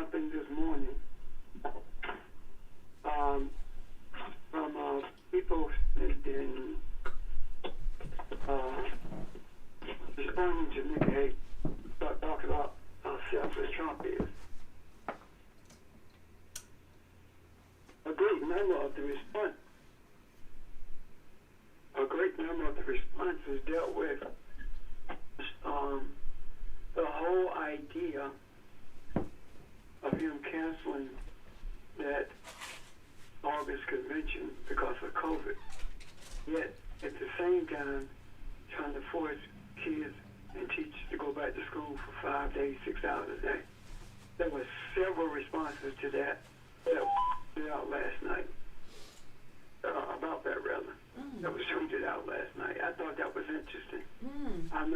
something this morning um, from people in responding to Nikki Haley talking about how selfless Trump is. A great number of the responses dealt with the whole idea of him canceling that August convention because of COVID. Yet, at the same time, trying to force kids and teachers to go back to school for 5 days, 6 hours a day. There were several responses to that were out last night. About that, rather. That was tweeted out last night. I thought that was interesting. I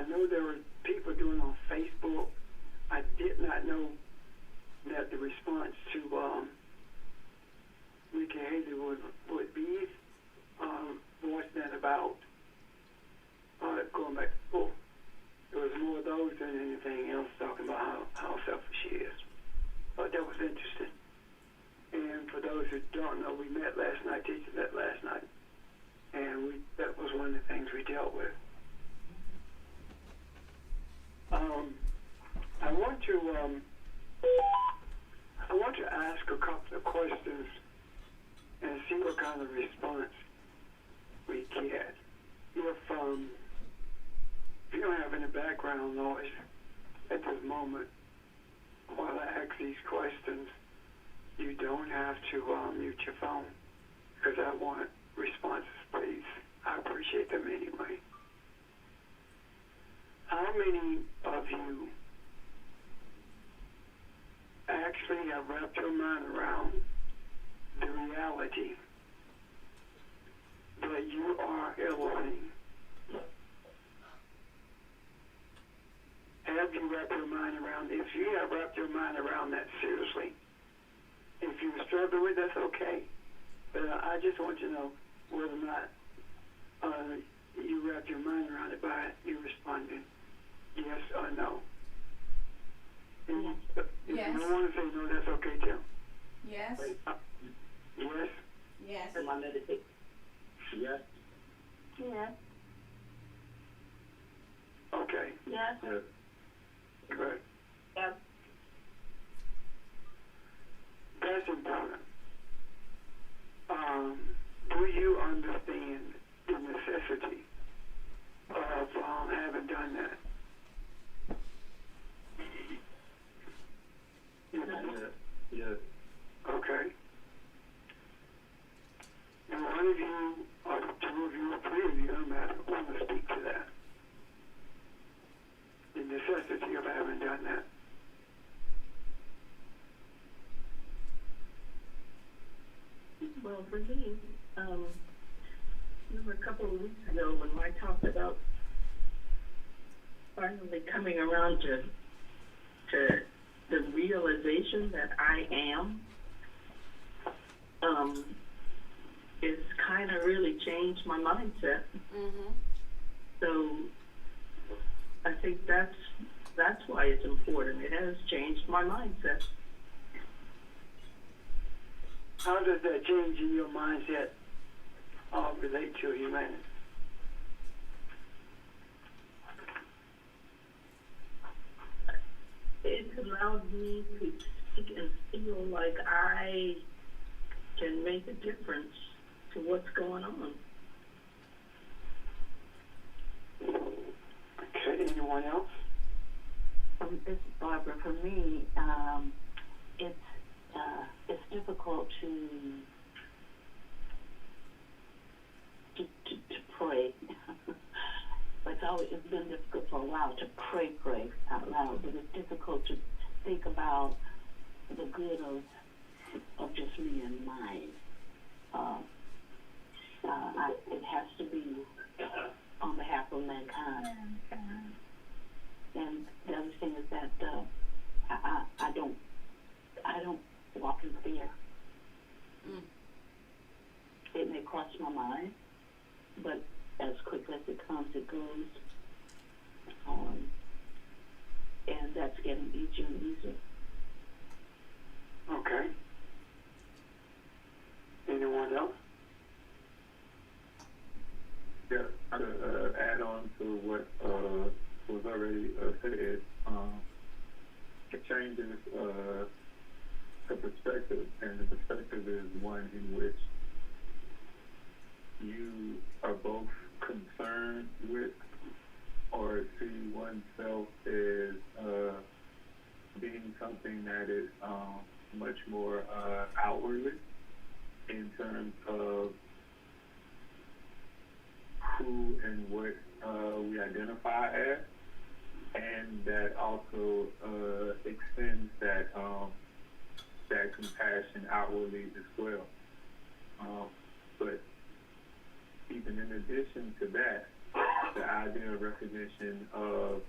know there were people doing on Facebook. I did not know that the response to Nikki Haley would be voicing that about going back to school. There was more of those than anything else talking about how selfish she is. But that was interesting. And for those who don't know, we met last night, teachers met last night. And that was one of the things we dealt with. I want to ask a couple of questions and see what kind of response we get. If you don't have any background noise at this moment while I ask these questions, you don't have to mute your phone, because I want responses, please. I appreciate them anyway. How many of you actually have wrapped your mind around the reality that you are Elohim? Have you wrapped your mind around, if you have wrapped your mind around that seriously, if you struggle with that's okay. But I just want you to know whether or not you wrap your mind around it by you responding yes or no. And yes. If you don't want to say no, that's okay too. Yes. Yes. Yes. Am I meditating? Yes. Yes. Okay. Yes. Yes. Good. Yes. That's important. Do you understand the necessity of having done that? Yes. Yes. Okay. And one of you, or two of you, or three of you, no matter, want to speak to that. The necessity of having done that. Well, for me, a couple of weeks ago when I talked about finally coming around to the realization that I am, it's kind of really changed my mindset. Mm-hmm. So I think that's why it's important. It has changed my mindset. How does that change in your mindset relate to humanity? It allowed me to speak and feel like I can make a difference to what's going on. Okay, anyone else? This is Barbara. For me, it's difficult to pray. It's been difficult for a while to pray out loud, but it's difficult to think about the good of just me and mine. It has to be on behalf of mankind. And the other thing is that I don't walk in fear. It may cross my mind, but as quickly as it comes, it goes. And that's getting easier and easier. a perspective, and the perspective is one in which you are both concerned with or see oneself as being something that is much more outwardly in terms of who and what we identify as, and that also extends that that compassion outwardly as well. But even in addition to that, the idea of recognition of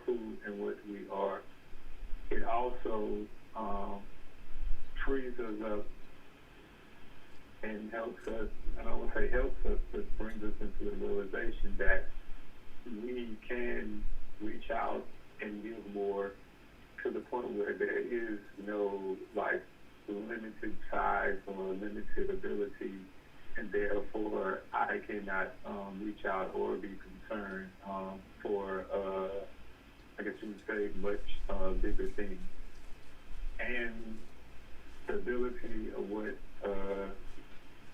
who and what we are, it also frees us up and helps us, I don't want to say helps us, but brings us into the realization that we can reach out and give more, to the point where there is no like limited size or limited ability, and therefore I cannot reach out or be concerned for I guess you would say much bigger things. And the ability of what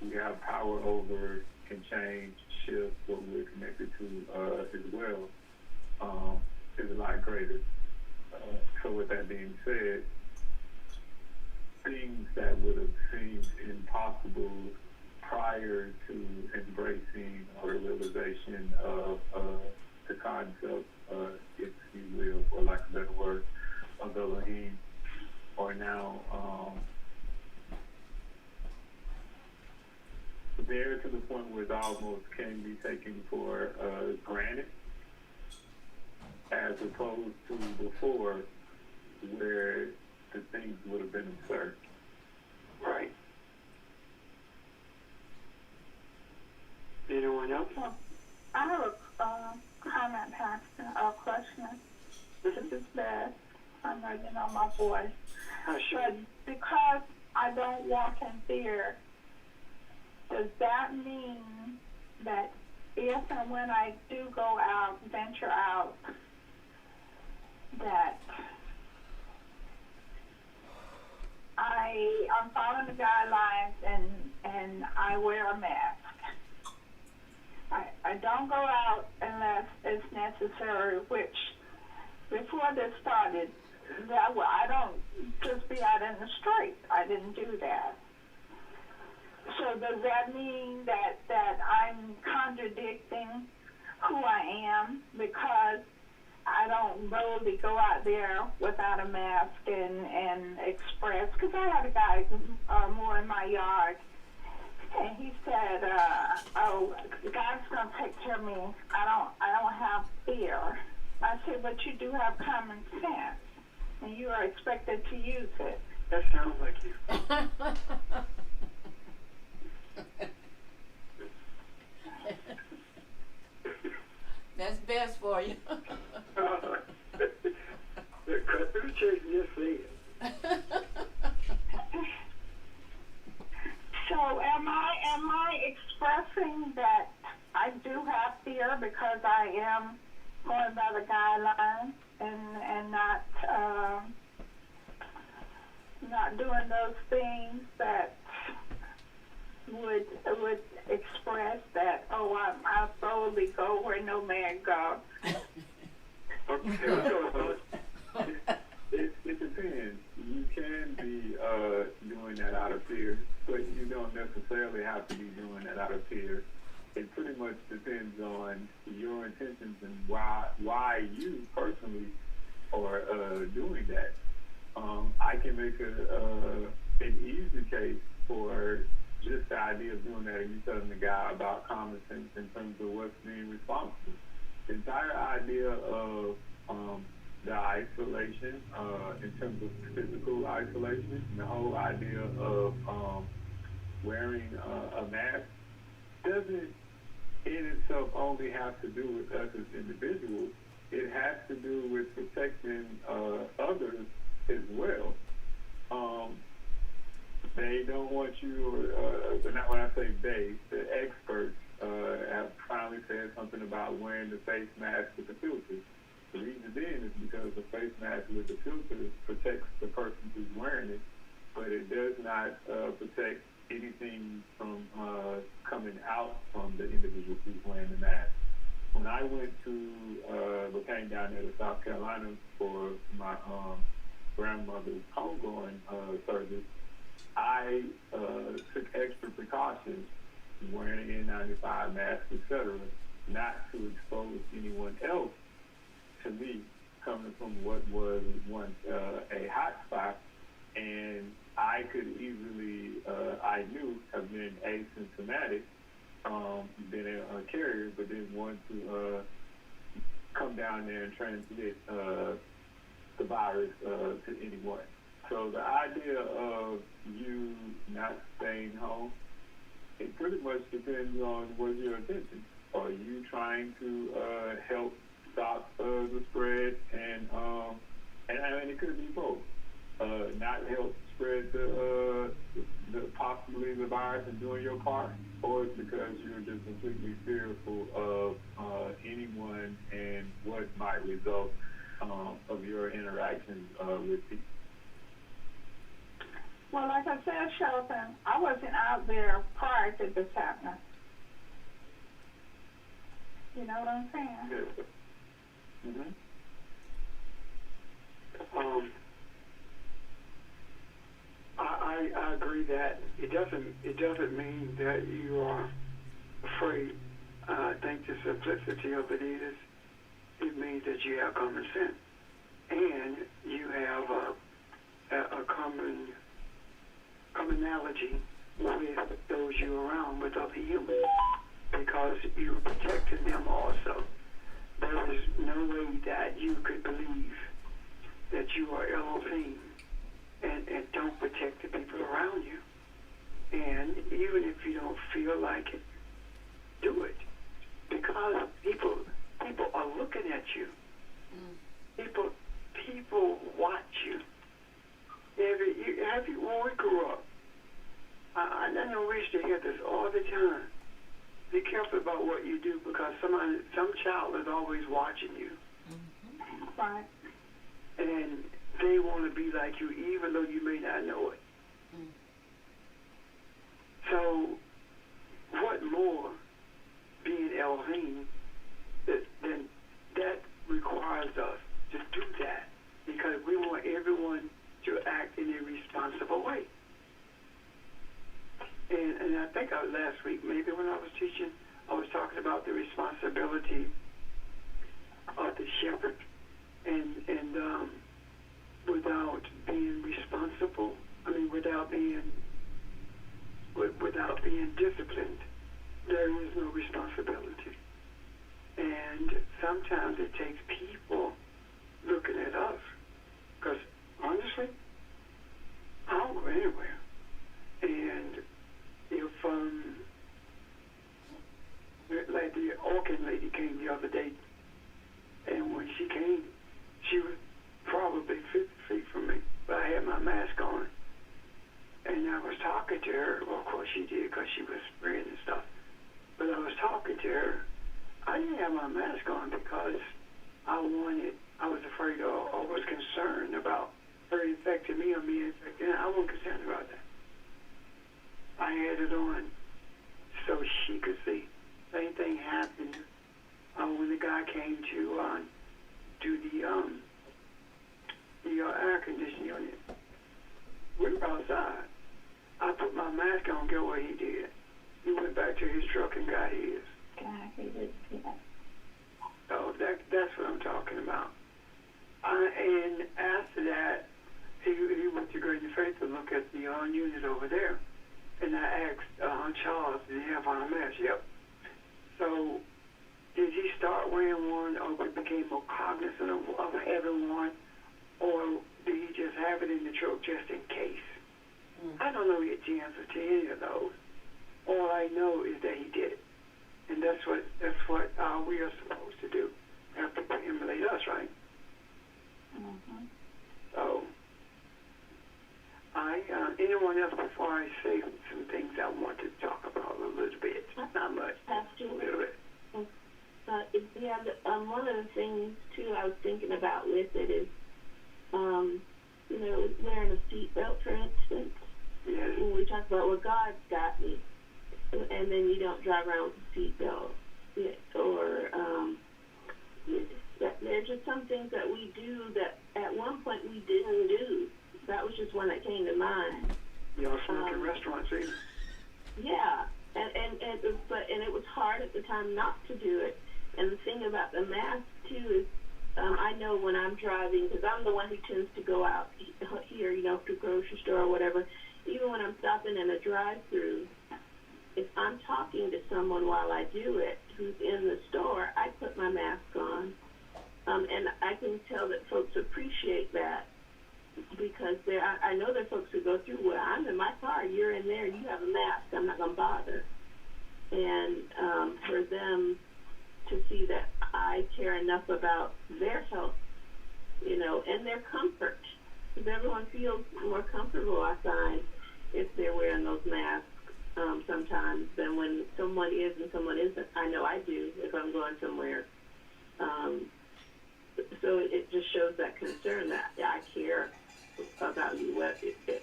we have power over can change, shift what we're connected to as well, is a lot greater. So with that being said, things that would have seemed impossible prior to embracing or realization of the concept, if you will, or like a better word, of Elohim, are now there to the point where it almost can be taken for granted, as opposed to before, where the things would have been absurd. Right. Anyone else? Well, I have a comment, Pastor, a question. This is Beth. I know you know my voice. Sure. But because I don't walk in fear, does that mean that if and when I do go out, venture out, that I'm following the guidelines and I wear a mask? I don't go out unless it's necessary, which before this started, I don't just be out in the street. I didn't do that. So does that mean that I'm contradicting who I am because I don't boldly go out there without a mask and express? Because I had a guy more in my yard, and he said, "Oh, God's gonna take care of me. I don't have fear." I said, "But you do have common sense, and you are expected to use it." That sounds like you. That's best for you. Cut through the chase and just say it. So am I expressing that I do have fear because I am going by the guidelines and not doing those things that would express that, oh, I boldly go where no man goes? Okay. It depends. You can be doing that out of fear, but you don't necessarily have to be doing that out of fear. It pretty much depends on your intentions and why you personally are doing that. I can make an easy case for just the idea of doing that, and you telling the guy about common sense in terms of what's being responsible. The entire idea of the isolation, in terms of physical isolation, and the whole idea of wearing a mask doesn't in itself only have to do with us as individuals. It has to do with protecting others as well. They don't want you, or not when I say they, the experts have finally said something about wearing the face mask with the filter. The reason reason being is because the face mask with the filter protects the person who's wearing it, but it does not protect anything from coming out from the individual who's wearing the mask. When I went to came down there to South Carolina for my grandmother's homegoing service, I took extra precautions, wearing an N95 mask, etc., not to expose anyone else to me, coming from what was once a hot spot, and I could easily, I knew, have been asymptomatic, been a carrier, but didn't want to come down there and transmit the virus to anyone. So the idea of you not staying home, it pretty much depends on what's your intention. Are you trying to help stop the spread, and it could be both. Not help spread possibly the virus and doing your part, or it's because you're just completely fearful of anyone and what might result of your interactions with people. Well, like I said, Shelton, I wasn't out there prior to this happening. You know what I'm saying? Yes. Mm-hmm. I agree that it doesn't mean that you are afraid. I think the simplicity of it is, it means that you have common sense and you have a commonality with those you're around, with other humans, because you're protecting them also. There is no way that you could believe that you are Elohim and don't protect the people around you. And even if you don't feel like it, do it. Because people are looking at you. People watch you. When we grew up, I know we used to hear this all the time. Be careful about what you do, because some child is always watching you. Right. And they want to be like you, even though you may not know it. So, what more, being Elohim, then that requires us to do that, because we want everyone to act in a responsible way. And I think last week, maybe when I was teaching, I was talking about the responsibility of the shepherd, and without being responsible, without being disciplined, there is no responsibility. And sometimes it takes people looking at us, because honestly, I don't go anywhere. And if like the Orkin lady came the other day, and when she came, she was probably 50 feet from me, but I had my mask on. And I was talking to her. Well, of course she did, because she was spraying and stuff. But I was talking to her. I didn't have my mask on because I was afraid or was concerned about her infecting me or me infecting her. I wasn't concerned about that. I had it on so she could see. Same thing happened when the guy came to do the air conditioning unit. We were outside. I put my mask on. Get what he did. He went back to his truck and got his. So that's what I'm talking about. And after that, he went to Great Faith to look at the unit over there. And I asked Charles, did he have on a mask? Yep. So did he start wearing one, or we became more cognizant of having one, or did he just have it in the truck just in case? I don't know the answer to any of those. All I know is that he did it. And that's what we are supposed to do. Have people emulate us, right? Mm-hmm. So, anyone else before I say some things I want to talk about a little bit? Not much. A little bit. So One of the things too I was thinking about with it is, wearing a seatbelt, for instance. Yes. When we talk about, well, God's got me, and then you don't drive around with a seatbelt, or there's just some things that we do that at one point we didn't do. That was just one that came to mind. You don't smoke in restaurants either. Yeah, and it was hard at the time not to do it. And the thing about the mask too is, I know when I'm driving, because I'm the one who tends to go out here, to the grocery store or whatever. Even when I'm stopping in a drive-through, if I'm talking to someone while I do it who's in the store, I put my mask on, and I can tell that folks appreciate that. Because I know there are folks who go through, well, I'm in my car, you're in there, you have a mask, I'm not going to bother. And for them to see that I care enough about their health, and their comfort. Because everyone feels more comfortable, I find, if they're wearing those masks sometimes than when someone is and someone isn't. I know I do if I'm going somewhere. So it just shows that concern that I care about you.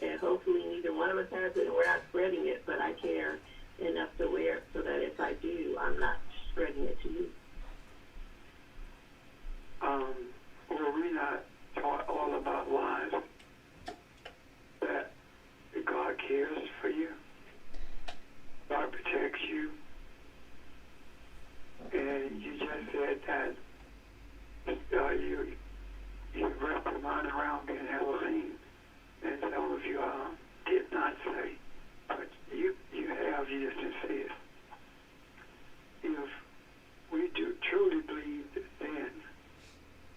And hopefully neither one of us has it and we're not spreading it, but I care enough to wear it so that if I do, I'm not spreading it to you. Were we not taught all about lives that God cares for you, God protects you, and you just said that you wrap your mind around being Elohim, and some of you did not say, but you have, you just didn't say it. If we do truly believe then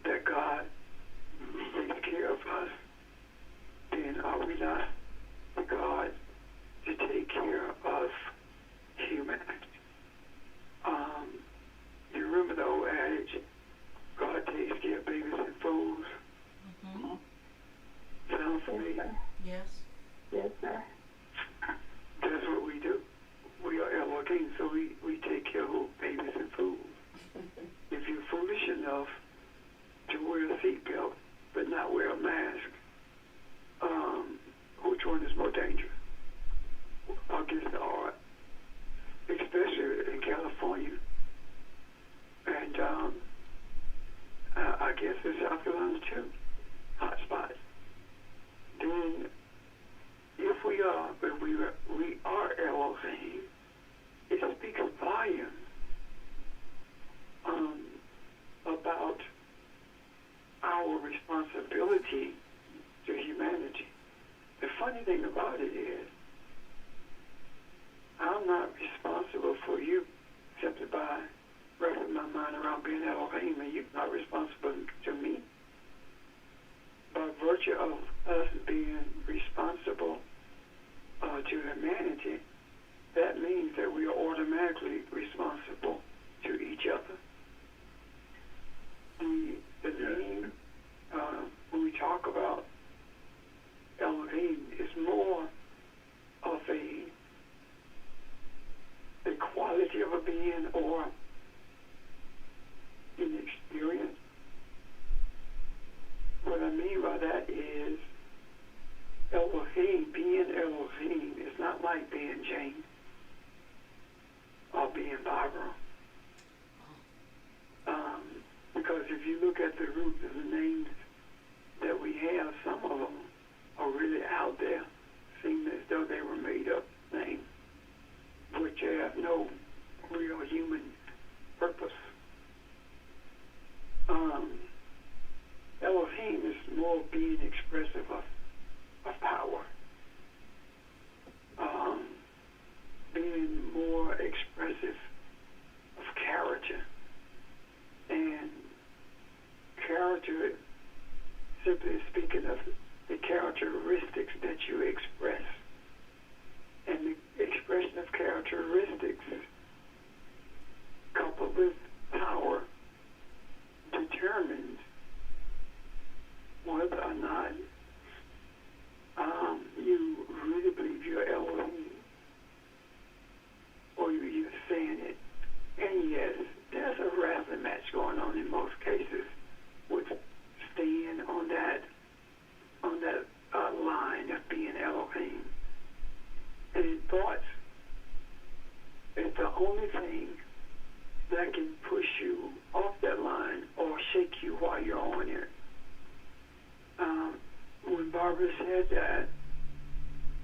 that God takes care of us, then are we not the God to take care of humanity? You remember the old adage, God takes care of babies and fools? Mm-hmm. Sounds familiar? Yes. Yes, sir. That's what we do. We are Elohim, so we take care of babies and fools. If you're foolish enough to wear a seatbelt but not wear a mask, which one is more dangerous? I guess they are, especially in California, and I guess in South Carolina too, hot spots. Then, if we are Elohim, it speaks volumes about our responsibility to humanity. The funny thing about it is, I'm not responsible for you simply by wrapping my mind around being Elohim, and you're not responsible to me. By virtue of us being responsible to humanity, that means that we are automatically responsible to each other. The name, when we talk about Elohim, is more of a quality of a being or an experience. What I mean by that is Elohim, being Elohim, is not like being Jane or being Barbara. Because if you look at the roots of the names that we have, some of them are really out there, seem as though they were made up names, which have no real human purpose. Elohim is more being expressive of power, being more expressive of character, and character, simply speaking of the characteristics that you express. And the expression of characteristics coupled with power determines whether or not you really believe you're Elohim, or you're saying it. And yes, there's a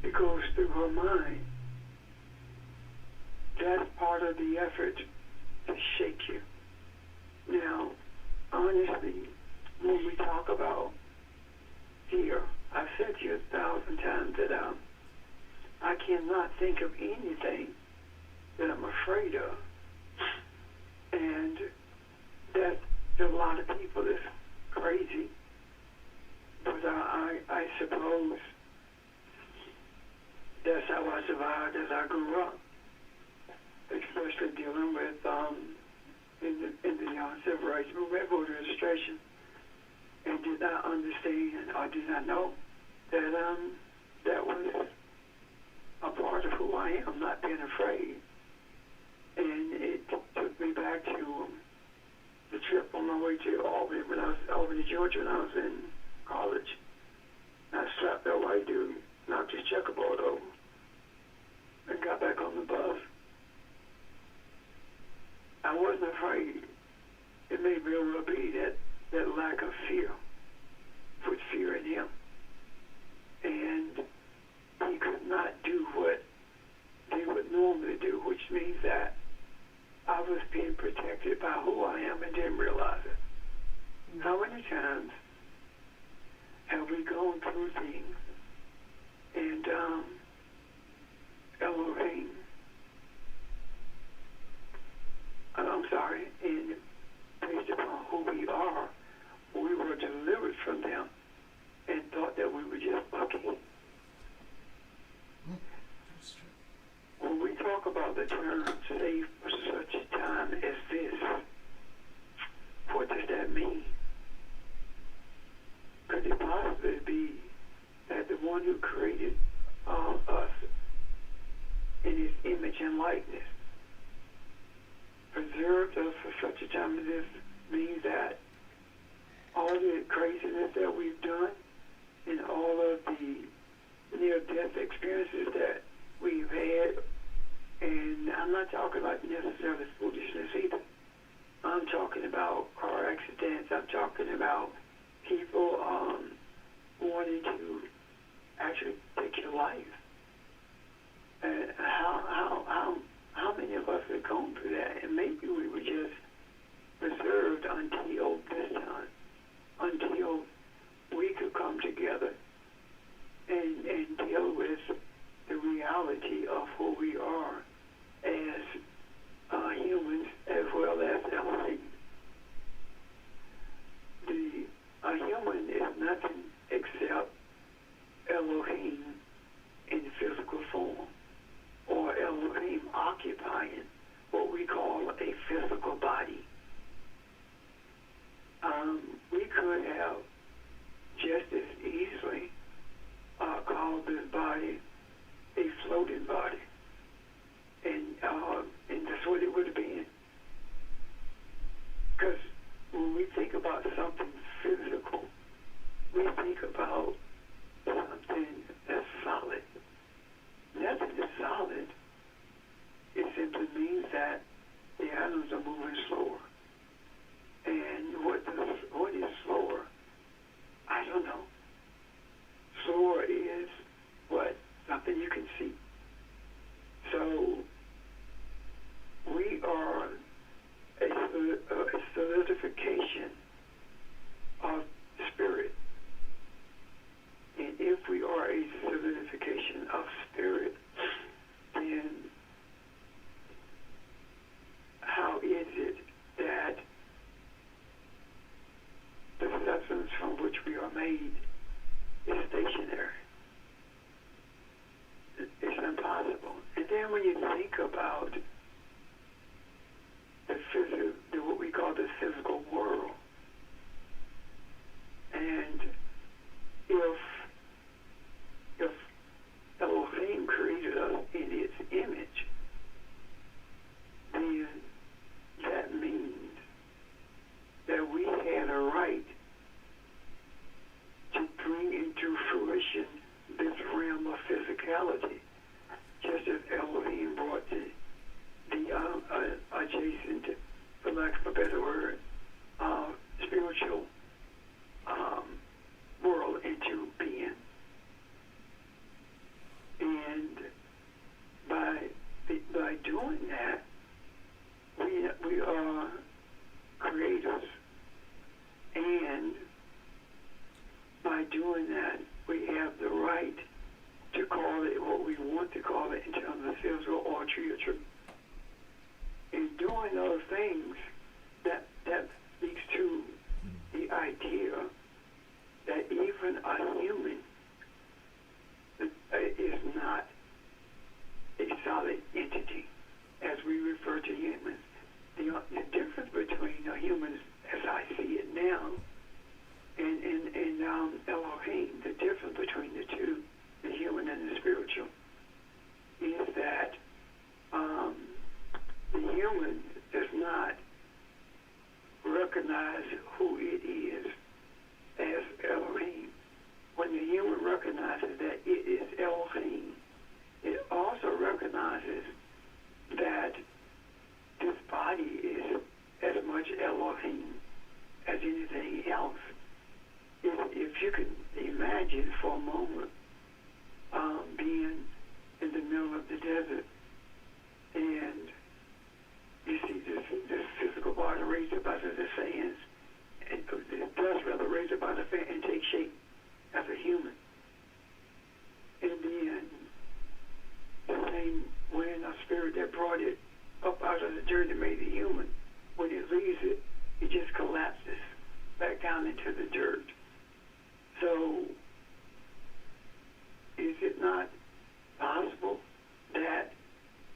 it goes through her mind. That's part of the effort to shake you. Now, honestly, when we talk about fear, I've said to you 1,000 times that I cannot think of anything that I'm afraid of. And that there's a lot of people that's crazy. But I suppose that's how I survived as I grew up, especially dealing with in the civil rights movement, voter registration, and did not understand or did not know that that was a part of who I am, not being afraid. And it took me back to the trip on my way to Albany when I was Albany, Georgia, when I was in college. I slapped that white dude, knocked his checkerboard over, and got back on the bus. I wasn't afraid. It may very well be that lack of fear put fear in him. And he could not do what they would normally do, which means that I was being protected by who I am and didn't realize it. How many times have we gone through things and Elohim, and based upon who we are, we were delivered from them and thought that we were just lucky. When we talk about the term safe for such a time as this, what does that mean? Could it possibly be that the one who created us in his image and likeness preserved us for such a time as this means that all the craziness that we've done and all of the near-death experiences that we've had, and I'm not talking about necessarily foolishness either. I'm talking about car accidents. I'm talking about people wanting to actually take your life. And how many of us have gone through that? And maybe we were just reserved until this time, until we could come together and deal with the reality of who we are as humans as well as Elohim. A human is nothing except Elohim in physical form, or Elohim occupying what we call a physical body. We could have just as easily called this body a floating body, and that's what it would have been. Because when we think about something physical, we think about something that's solid. Nothing is solid. It simply means that the atoms are moving slower. And what is slower? I don't know. Slower is what? Something you can see. So we are a solidification of spirit. And if we are a solidification of spirit, then how is it that the substance from which we are made is stationary? It's impossible. And then when you think about what we call the physical world, and if Elohim created us in its image, then that means that we had a right to bring into fruition this realm of physicality, just as Elohim brought the adjacent, for lack of a better word, spiritual world into being. call it what we want to call it in terms of physical or spiritual. In doing those things, that speaks to the idea that even a human is not a solid entity, as we refer to humans. The difference between humans, as I see it now, and Elohim, the difference between the two, the human and the spiritual, is that the human does not recognize who it is as Elohim. When the human recognizes that it is Elohim, it also recognizes that this body is as much Elohim as anything else. If you can imagine for a moment being in the middle of the desert and you see this physical body raised up out of the sands, and the dust rather raised up out of the fan and take shape as a human. And then the same wind or spirit that brought it up out of the dirt and made it human, when it leaves it, it just collapses back down into the dirt. So, is it not possible that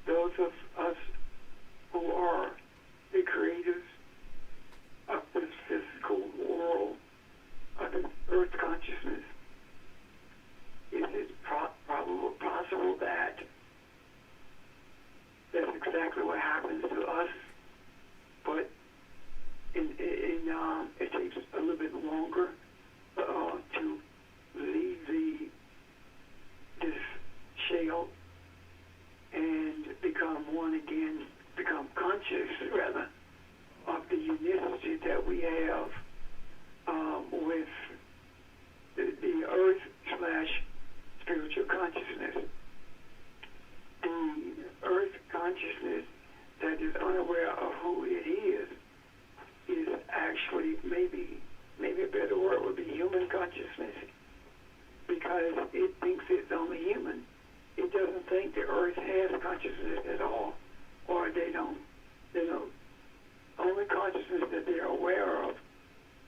those of us who are the creators of this physical world, of the earth consciousness, is it possible that that's exactly what happens to us, but it takes a little bit longer to leave this shell and become one again, become conscious rather of the unicity that we have with the earth / spiritual consciousness. The earth consciousness that is unaware of who it is actually maybe a better word would be human consciousness, because it thinks it's only human. It doesn't think the earth has consciousness at all, or they don't. Only consciousness that they're aware of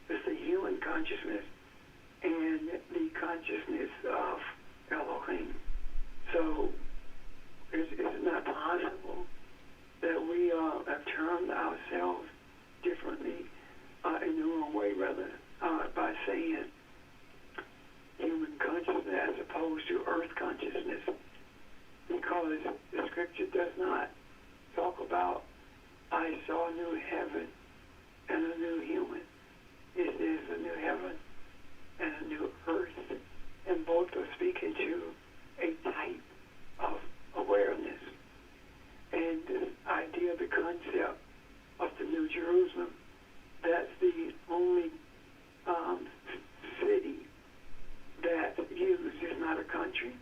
is the human consciousness and the consciousness of Elohim. So it's not possible that we have termed ourselves differently in the wrong way, rather, by saying human consciousness as opposed to earth consciousness, because the scripture does not talk about I saw a new heaven and a new human. It is a new heaven and a new earth, and both are speaking to a type of awareness. And this idea, the concept of the New Jerusalem, that's the only city that's used. It's not a country.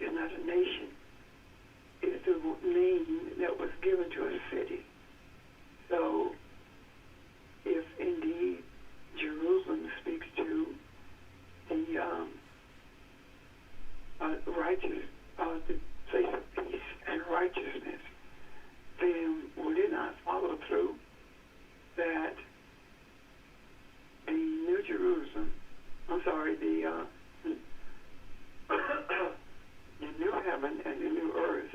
It's not a nation. It's the name that was given to a city. So, if indeed Jerusalem speaks to the righteous, the place of peace and righteousness, then would it not follow through that the New Jerusalem, the new heaven and the new earth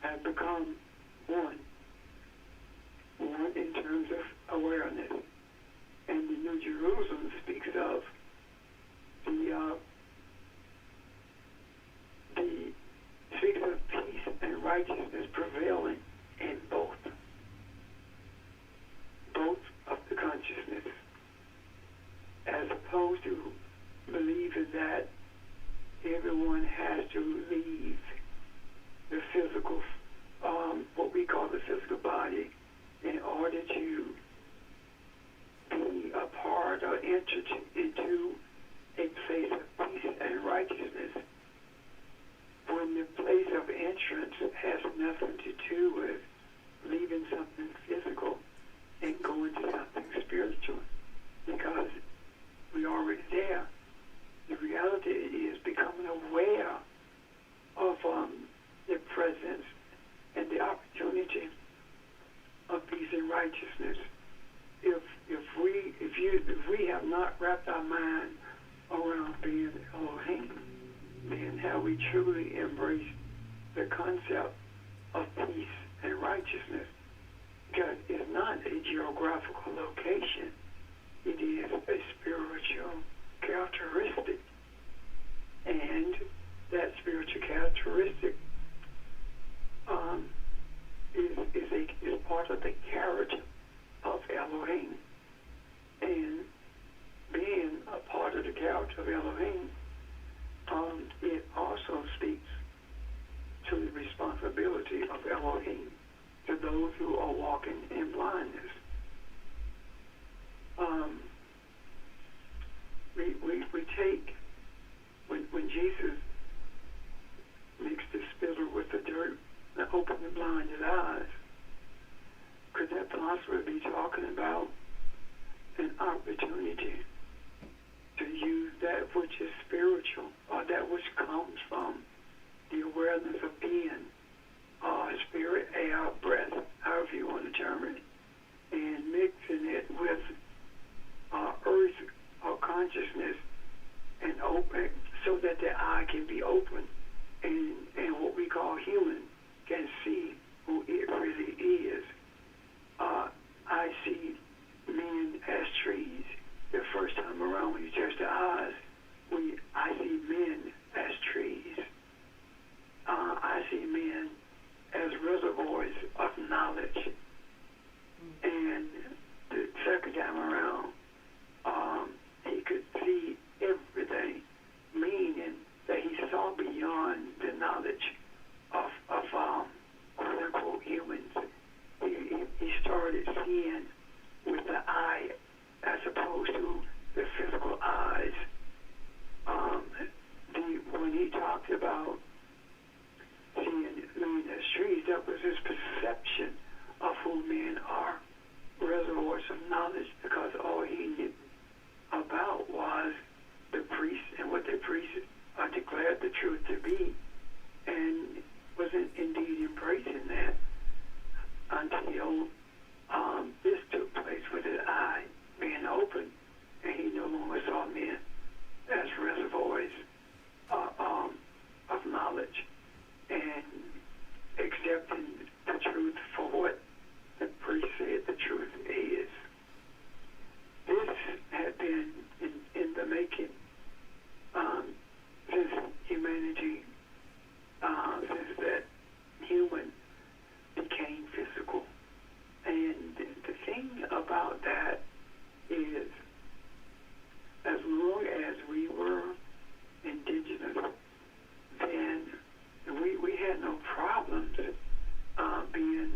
have become one in terms of awareness, and the New Jerusalem speaks of speaks of peace and righteousness prevailing in both of the consciousness, as opposed to believing that everyone has to leave the physical, what we call the physical body, in order to be a part or enter into a place of peace and righteousness, when the place of entrance has nothing to do with leaving something physical and going to something spiritual, because we're already there. The reality we truly embrace the concept of peace and righteousness, because it's not a geographical location, it is a spiritual characteristic. And that spiritual characteristic is part of the character of Elohim. And being a part of the character of Elohim, it also speaks to the responsibility of Elohim to those who are walking in blindness. We take, when Jesus mixed the spittle with the dirt and opened the blinded eyes, could that philosopher be talking about an opportunity to use that which is spiritual, or that which comes from the awareness of being, spirit, air, breath, however you want to term it, and mixing it with earth or consciousness, and open so that the eye can be open, and what we call human can see who it really is. I see men as trees. The first time around when you touch the eyes, I see men as trees. I see men as reservoirs of knowledge. And the second time around, he could see everything, meaning that he saw beyond the knowledge of quote-unquote humans. He started seeing with the eye as opposed to the physical eyes. When he talked about seeing men as trees, that was his perception of who men are, reservoirs of knowledge, because all he knew about was the priests and what the priests declared the truth to be, and wasn't indeed embracing that until this took place with his eye being open, and he no longer saw men as reservoirs of knowledge, and accepting the truth for what the priest said the truth is. This had been in the making since humanity, since that human became physical. And the thing about that is, as long as we were indigenous, then we had no problems being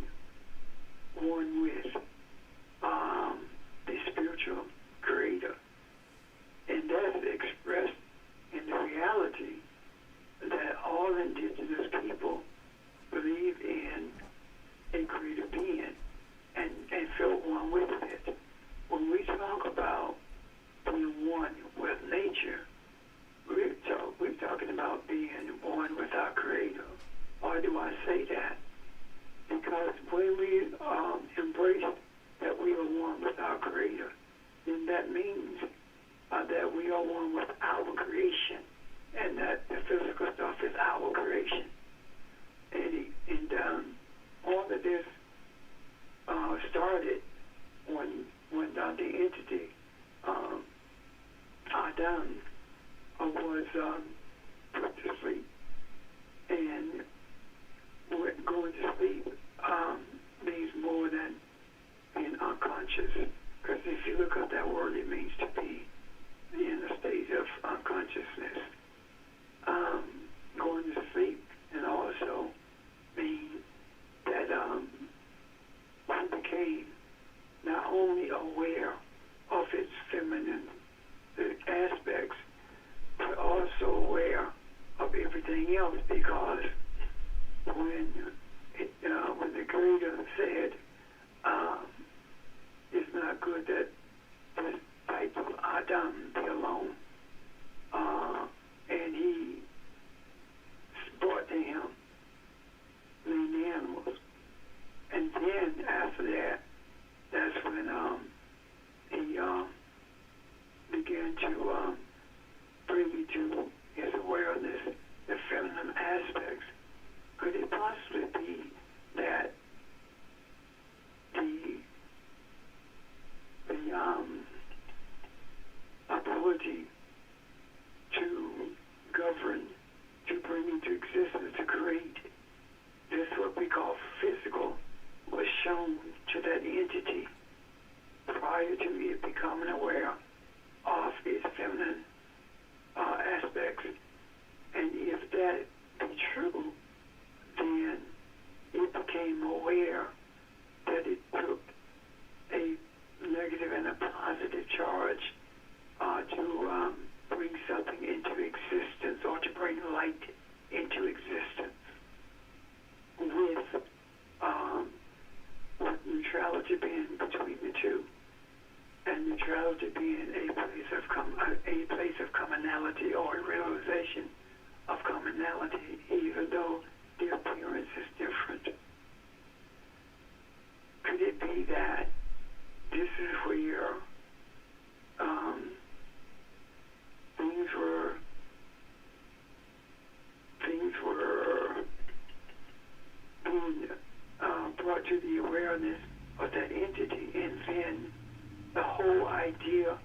one with the spiritual creator. And that's expressed in the reality that all indigenous people believe in a greater being and feel one with it. When we talk about being one with nature, we're talking about being one with our creator. Why do I say that? Because when we embrace that we are one with our creator, then that means that we are one with our creation, and that the physical stuff is our creation. And all of this started when the entity Adam was put to sleep, and going to sleep means more than being unconscious, because if you look up that word, it means to be in a state of unconsciousness. Going to sleep and also mean that one became not only aware of its feminine aspects, but also aware of everything else, because when the Creator said it's not good that this type of Adam be alone, and he brought to him lean animals, and then after that, that's when he began to bring me to his awareness, the feminine idea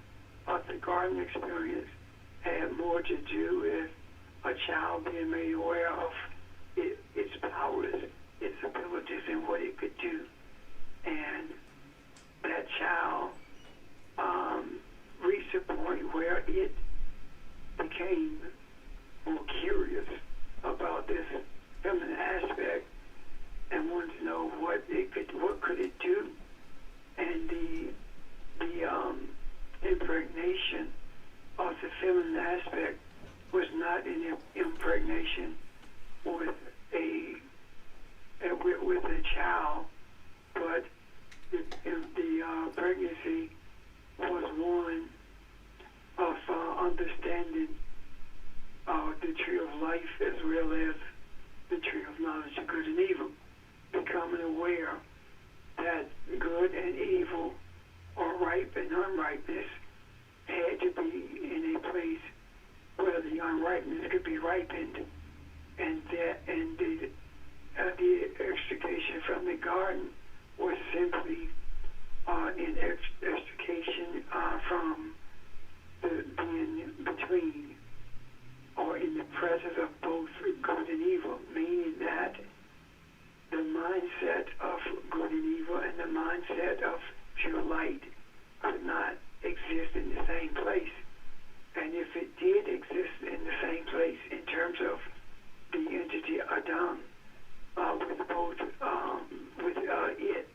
of the garden experience had more to do with a child being made aware of its powers, its abilities, and what it could do. And that child reached a point where it became more curious about this feminine aspect and wanted to know what could it do. And the impregnation of the feminine aspect was not an impregnation with a child, but the pregnancy was one of understanding the tree of life as well as the tree of knowledge of good and evil, becoming aware that good and evil, or ripe and unripeness, had to be in a place where the unripeness could be ripened, and the extrication from the garden was simply an extrication from being between or in the presence of both good and evil, meaning that the mindset of good and evil and the mindset of pure light could not exist in the same place. And if it did exist in the same place in terms of the entity Adam, with both,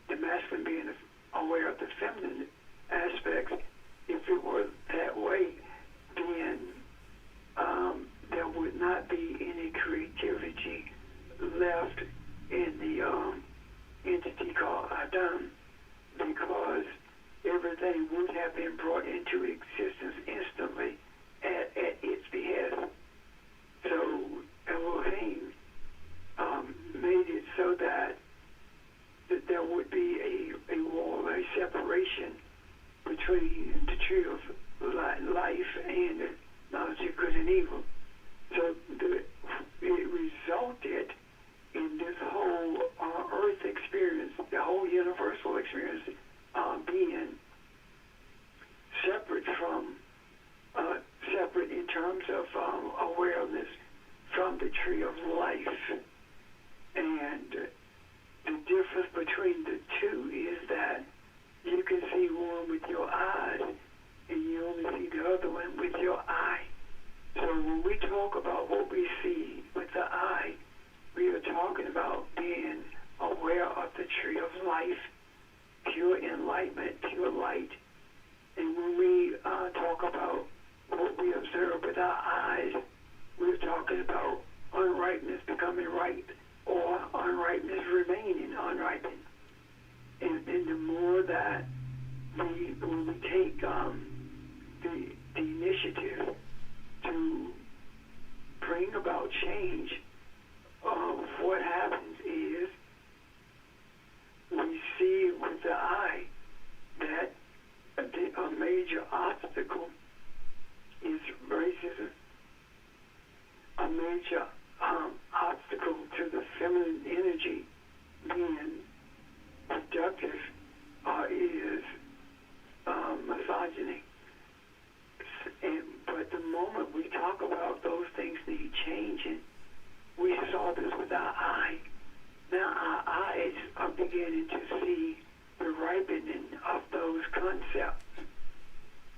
the masculine being aware of the feminine aspects, if it were that way, then there would not be any creativity left in the entity called Adam, because everything would have been brought into existence instantly at its behest. So Elohim made it so that there would be a wall, a separation between the tree of life and the knowledge of good and evil. So it resulted in this whole earth experience, the whole universal experience, being separate in terms of awareness from the tree of life. And the difference between the two is that you can see one with your eyes and you only see the other one with your eye. So when we talk about what we see with the eye, we are talking about being aware of the tree of life, pure enlightenment, pure light. And when we talk about what we observe with our eyes, we're talking about unripeness becoming ripe, or unripeness remaining unripened. And the more that when we take the initiative to bring about change, what happens is we see with the eye that a major obstacle is racism. A major obstacle to the feminine energy being productive is misogyny. But the moment we talk about those things need changing, we saw this with our eye. Now our eyes are beginning to see the ripening of those concepts.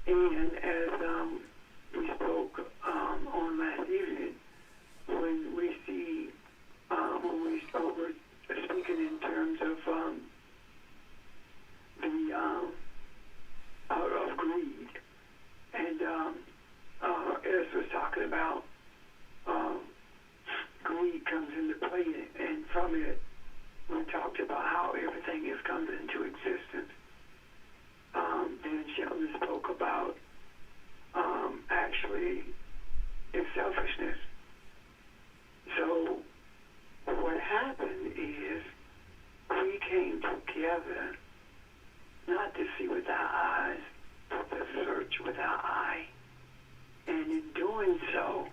And as we spoke on last evening, when we see, when we were speaking in terms of of greed, and as was talking about, greed comes into play, and from it, we talked about how everything is comes into existence. Then Sheldon spoke about actually its selfishness. So what happened is we came together not to see with our eyes, but to search with our eye. And in doing so,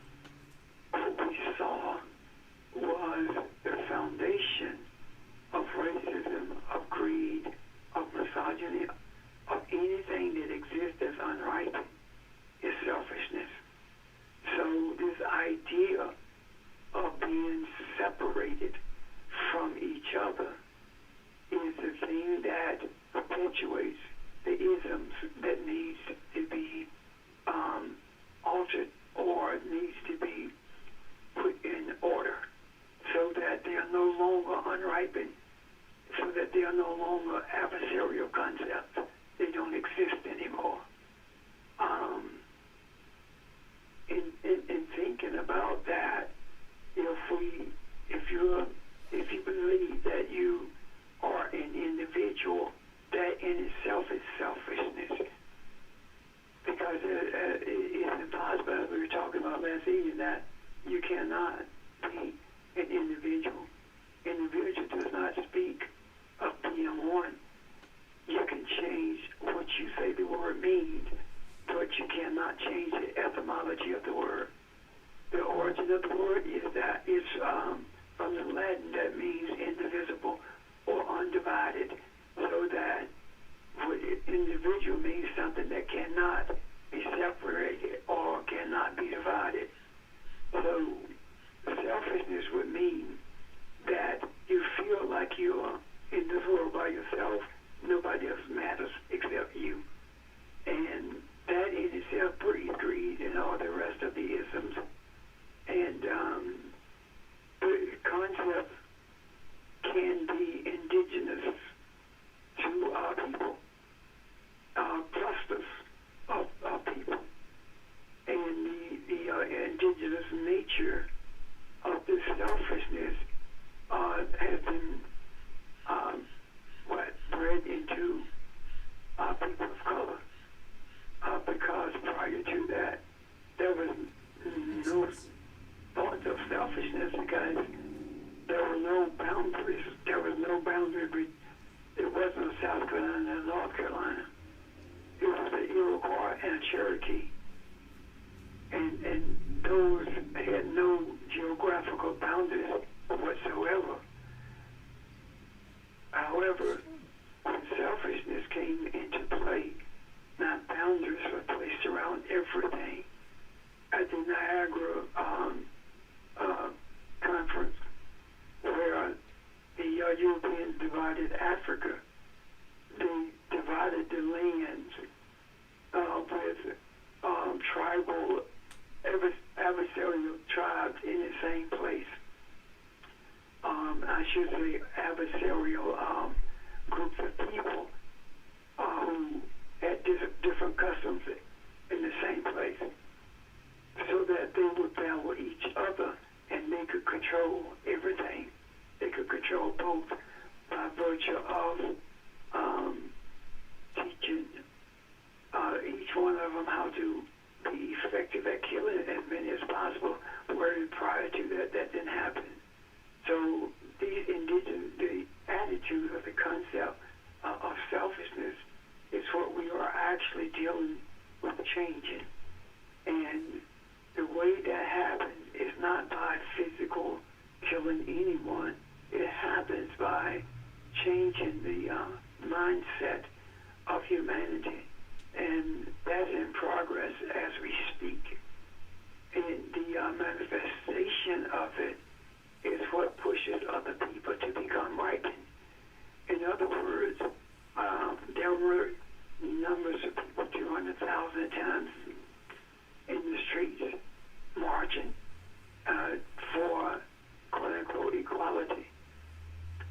what we saw was the foundation of racism, of greed, of separated from each other is the thing that perpetuates the isms that needs to be altered or needs to be put in order so that they are no longer unripened, so that they are no longer adversarial concepts. They don't exist anymore. In thinking about that, if you believe that you are an individual, that in itself is selfishness, because it's impossible, as we were talking about last evening, that you cannot be an individual. Individual does not speak of being one. You can change what you say the word means, but you cannot change the etymology of the word. The origin of the word is that it's from the Latin that means indivisible or undivided, so that individual means something that cannot be separated or cannot be divided. So selfishness would mean that you feel like you're in this world by yourself, nobody else matters except you. And that in itself breeds greed and all the rest of the isms. And the concept can be indigenous to our people, clusters of people. And the indigenous nature of this selfishness has been bred into people of color, because prior to that there was no thought of selfishness, because there were no boundaries. There was no boundary. It wasn't South Carolina and North Carolina. It was the Iroquois and Cherokee. And those had no geographical boundaries whatsoever. However, when selfishness came into play, now boundaries were placed around everything. At the Niagara conference, where the Europeans divided Africa, they divided the lands with tribal, adversarial tribes in the same place. I should say adversarial groups of people who had different customs in the same place, so that they would battle each other and they could control everything. They could control both by virtue of teaching each one of them how to be effective at killing as many as possible, where prior to that, that didn't happen. So the attitude of the concept of selfishness is what we are actually dealing with changing. And the way that happens is not by physical killing anyone. It happens by changing the mindset of humanity. And that's in progress as we speak. And the manifestation of it is what pushes other people to become ripened. In other words, there were numbers of people, 200,000 times in the streets marching for quote-unquote equality.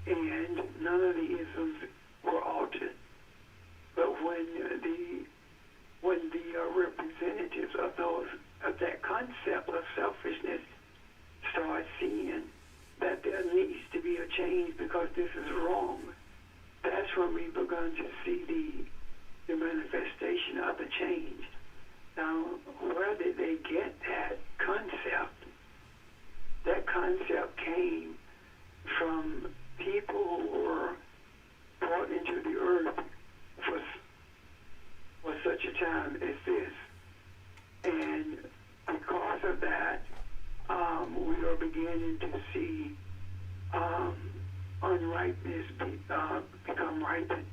And none of the isms were altered. But when the representatives of that concept of selfishness start seeing that there needs to be a change because this is wrong, that's when we begun to see the manifestation of the change. Now, where did they get that concept? That concept came from people who were brought into the earth for such a time as this. And because of that, we are beginning to see unripeness become ripened.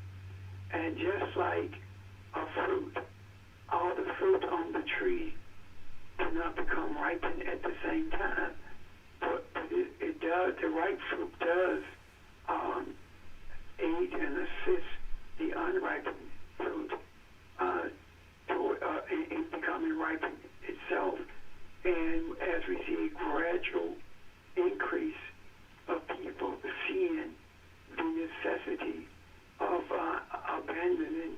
And just like a fruit, all the fruit on the tree cannot become ripened at the same time, but it the ripe fruit does aid and assist the unripened fruit in becoming ripened itself. And as we see a gradual increase of people seeing the necessity of abandoning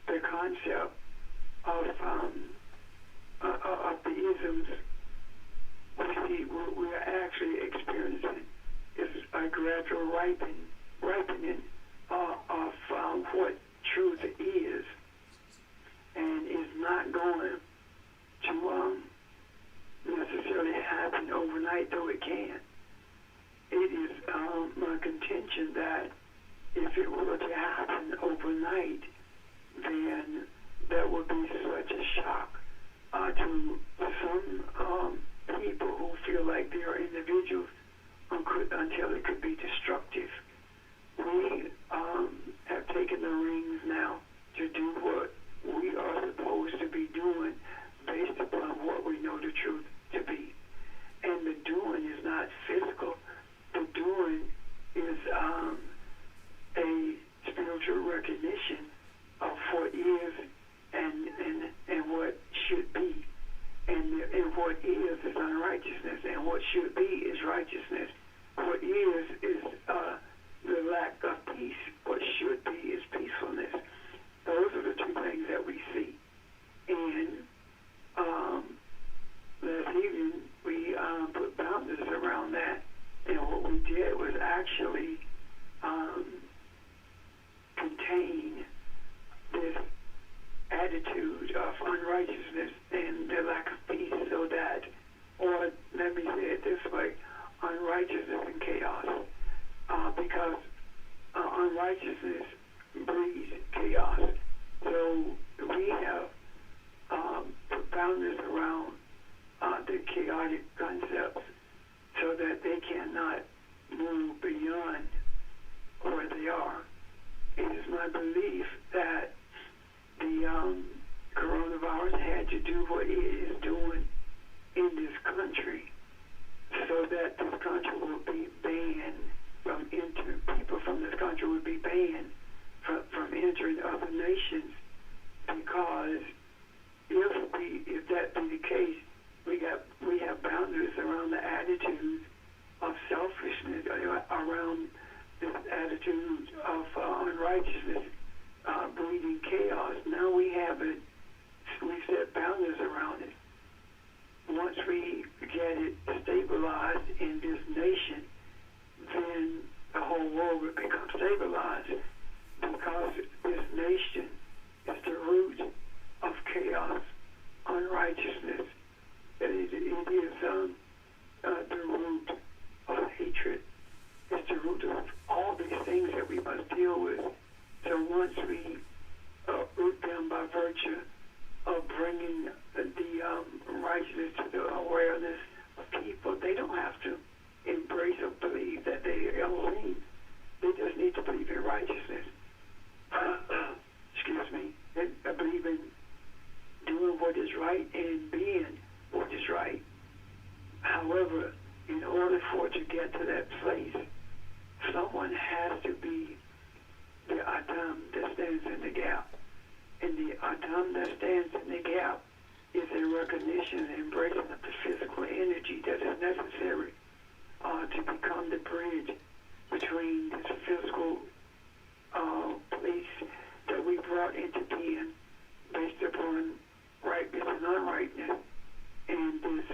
the concept of the isms, we are actually experiencing is a gradual ripening of what truth is, and is not going to necessarily happen overnight, though it can. It is my contention that if it were to happen overnight, then that would be such a shock to some people who feel like they are individuals until it could be destructive. We have taken the reins now to do what we are supposed to be doing based upon what we know the truth to be. And the doing is not physical. The doing is a spiritual recognition of what is and what should be. And what is unrighteousness, and what should be is righteousness. What is the lack of peace. What should be is peacefulness. Those are the two things that we see. And last evening we put boundaries around that, and what we did was actually contain this attitude of unrighteousness and the lack of peace, so that, or let me say it this way, unrighteousness and chaos, because unrighteousness breeds chaos. So we have put boundaries around the chaotic concepts so that they cannot move beyond where they are. It is my belief that the coronavirus had to do what it is doing in this country, so that this country will be banned from entering. People from this country will be banned from entering other nations, because if that be the case, we have boundaries around the attitude of selfishness, around this attitude of unrighteousness breeding chaos. Now we set boundaries around it. Once we get it stabilized in this nation, then the whole world will become stabilized, because this nation is the root of chaos, unrighteousness. It is the root of hatred. It's the root of all these things that we must deal with. So once we root them by virtue of bringing the righteousness to the awareness of people, they don't have to embrace or believe that they are Elohim. They just need to believe in righteousness. Excuse me. They believe in doing what is right and being what is right. However, in order for it to get to that place, someone has to be the Adam that stands in the gap. And the Adam that stands in the gap is a recognition and embracing of the physical energy that is necessary to become the bridge between this physical place that we brought into being based upon rightness and unrightness, and this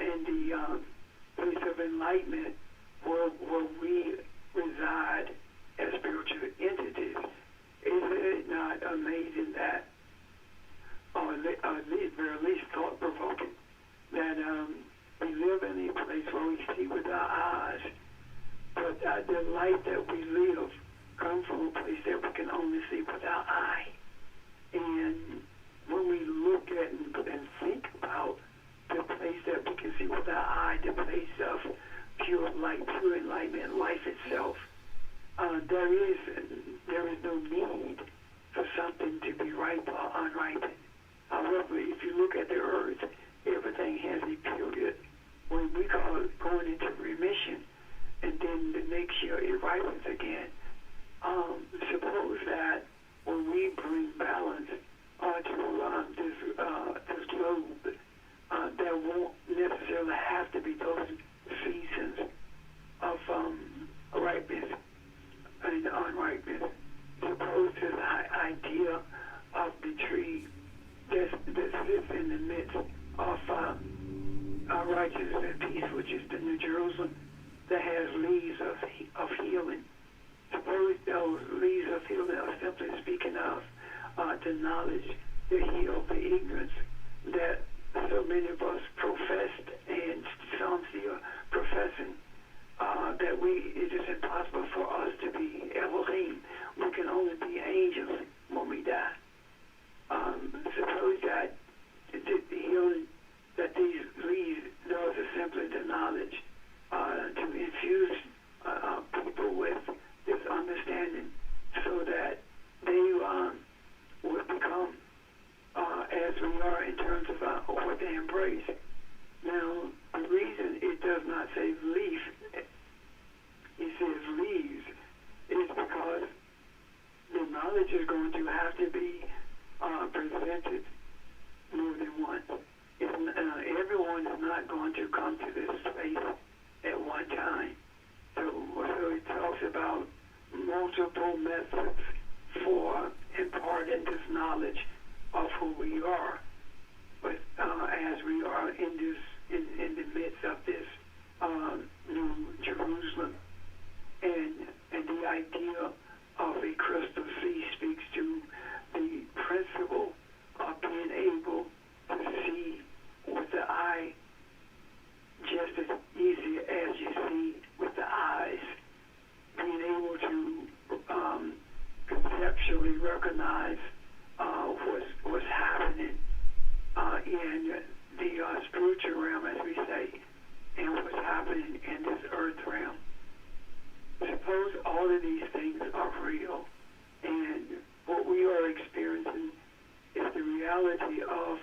and the place of enlightenment where we reside as spiritual entities. Is it not amazing that, or at least thought-provoking, that we live in a place where we see with our eyes, but the life that we live comes from a place that we can only see with our eye. And when we look at and think about the place that we can see with our eye, the place of pure light, pure enlightenment, life itself, there is no need for something to be ripe or unripened. However, if you look at the earth, everything has a period when we call it going into remission. righteousness and peace, which is the New Jerusalem that has leaves of healing. Suppose those leaves of healing are simply speaking of the knowledge, the heal, the ignorance that so many of us professed, and some still professing, that it is impossible for us to be Elohim. We can only be angels when we die. Suppose that the healing that these leaves does is simply the knowledge to infuse people with this understanding so that they would become as we are in terms of what they embrace. Now, the reason it does not say leaf, it says leaves, is because the knowledge is going to have to be presented more than once. Everyone is not going to come to this space at one time. So it talks about multiple methods for imparting this knowledge of who we are. But as we are in the midst of this New Jerusalem, and the idea of a crystal sea speaks to the principle of being able to see with the eye just as easy as you see with the eyes, being able to conceptually recognize what's happening in the spiritual realm, as we say, and what's happening in this earth realm. Suppose all of these things are real, and what we are experiencing is the reality of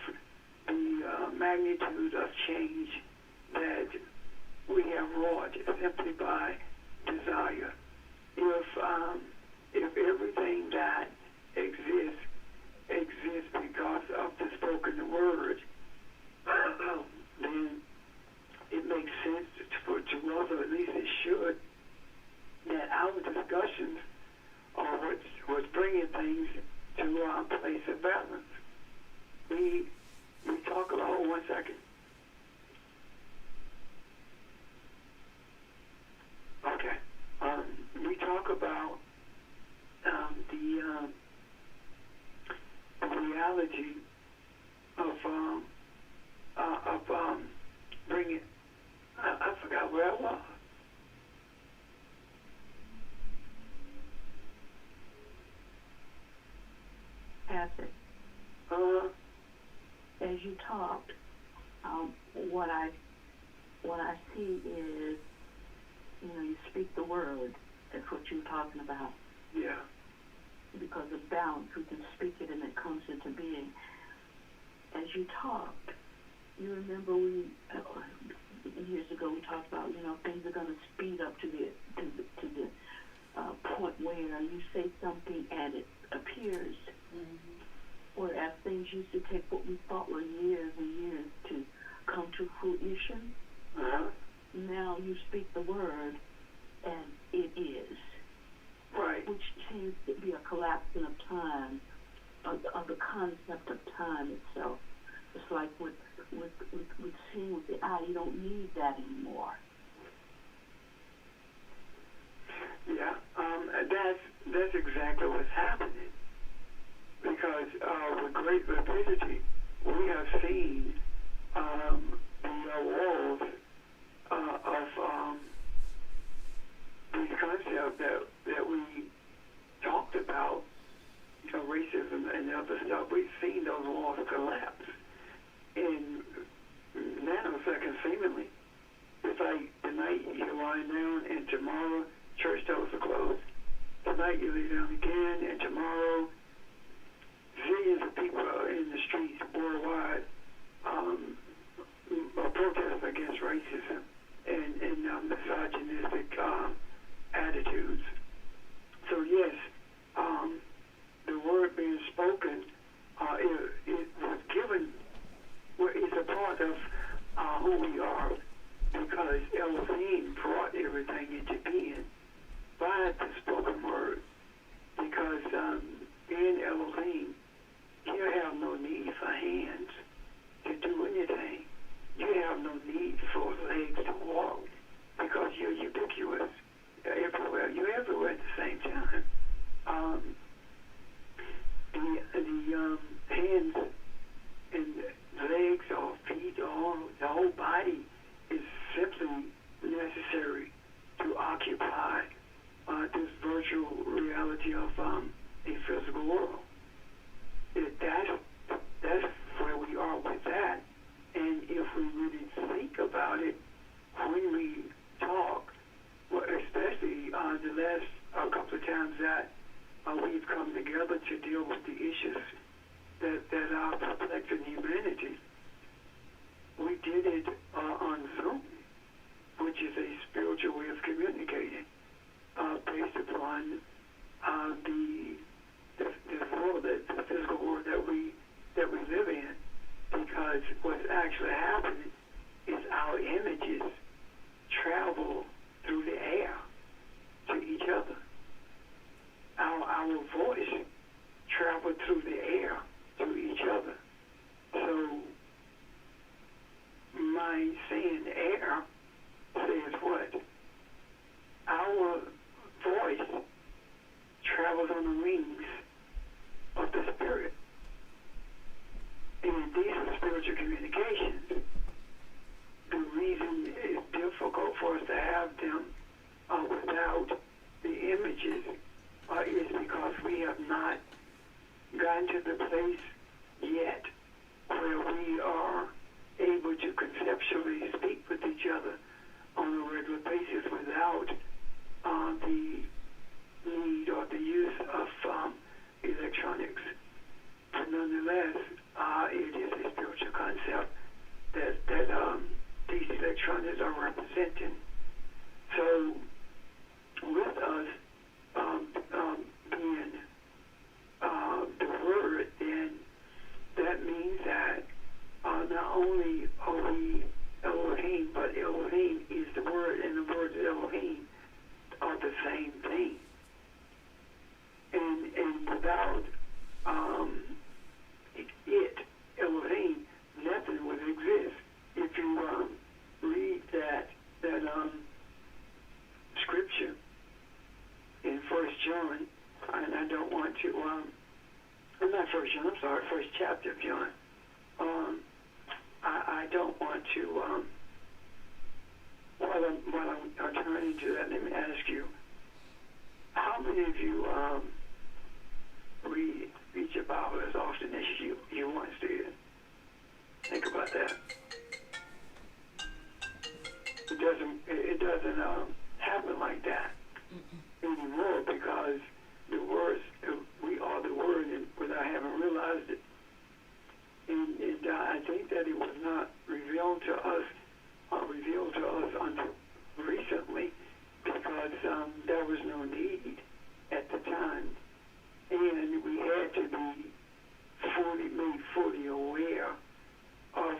the magnitude of change that we have wrought simply by desire. If everything that exists because of the spoken word, then it makes sense to us, or at least it should, that our discussions are what's bringing things to a place of balance. We talk about, hold 1 second. Okay. We talk about the reality of bringing. I forgot where I was. Patrick, as you talked, what I see is, you speak the word. That's what you're talking about. Yeah. Because of balance, we can speak it and it comes into being. As you talked, you remember years ago we talked about, things are going to speed up to the point where you say something and it appears. Mm-hmm. Whereas things used to take what we thought were years and years to come to fruition. Uh-huh. Now you speak the word and it is. Right. Which seems to be a collapsing of time, of the concept of time itself. It's like with seeing with the eye, you don't need that anymore. Yeah, that's exactly what's happening. Because with great rapidity, we have seen the walls of these concepts that we talked about, racism and other stuff. We've seen those walls collapse in nanoseconds, seemingly. It's like tonight you're lying down and tomorrow church doors are closed. Tonight you lay down again and tomorrow zillions of people are in the streets worldwide protest against racism and misogynistic attitudes. So yes, the word being spoken, it was given, it's a part of who we are, because Elohim brought everything into being by the spoken word. no need for legs to walk because you're ubiquitous. You're everywhere. You're everywhere at the same time. The hands and legs or feet or the whole body is simply necessary to occupy this virtual reality of a physical world. That's where we are with that. And if we really think about it, when we talk, well, especially the last couple of times that we've come together to deal with the issues that are perplexing humanity, we did it on Zoom, which is a spiritual way of communicating, based upon the world, the physical world that we live in. Because what's actually happening is our images travel through the air to each other. Our voice travels through the air to each other. So my saying air says what? Our voice travels on the wings of the spirit. And these are spiritual communications. The reason it's difficult for us to have them without the images is because we have not gotten to the place yet where we are able to conceptually speak with each other on a regular basis without the need or the use of electronics. But nonetheless, it is a spiritual concept that these electronics are representing. So, with us being the Word, then that means that not only are we Elohim, but Elohim is the Word, and the Word and Elohim are the same thing. And without Elohim, nothing would exist. If you read that scripture in 1 John, and I don't want to, not 1 John, I'm sorry, first chapter of John. I don't want to, while I'm turning to that, let me ask you, how many of you read your Bible as often as you once did? Think about that. It doesn't happen like that anymore because the words, we are the Word, and without having realized it. And I think that it was not revealed to us until recently because there was no need at the time. And we had to be made fully aware of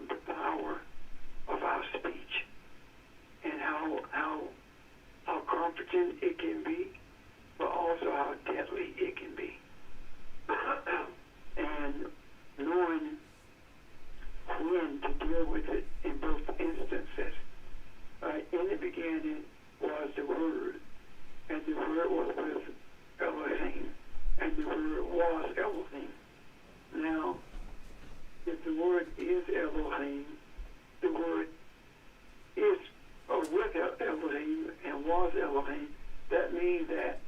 the power of our speech and how comforting it can be, but also how deadly it can be. And knowing when to deal with it in both instances. In the beginning was the Word, and the Word was with Elohim, and the Word was Elohim. Now, if the Word is Elohim, the Word is with Elohim and was Elohim, that means that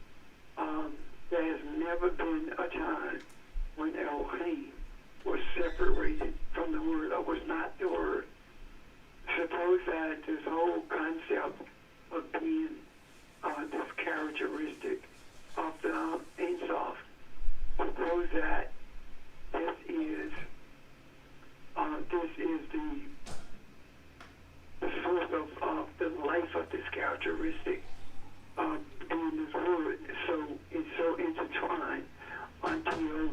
there has never been a time when Elohim was separated from the Word or was not the Word. Suppose that this whole concept of being this characteristic of the Ein Sof, suppose that this is the source of the life of this characteristic being this Word. So it's so intertwined until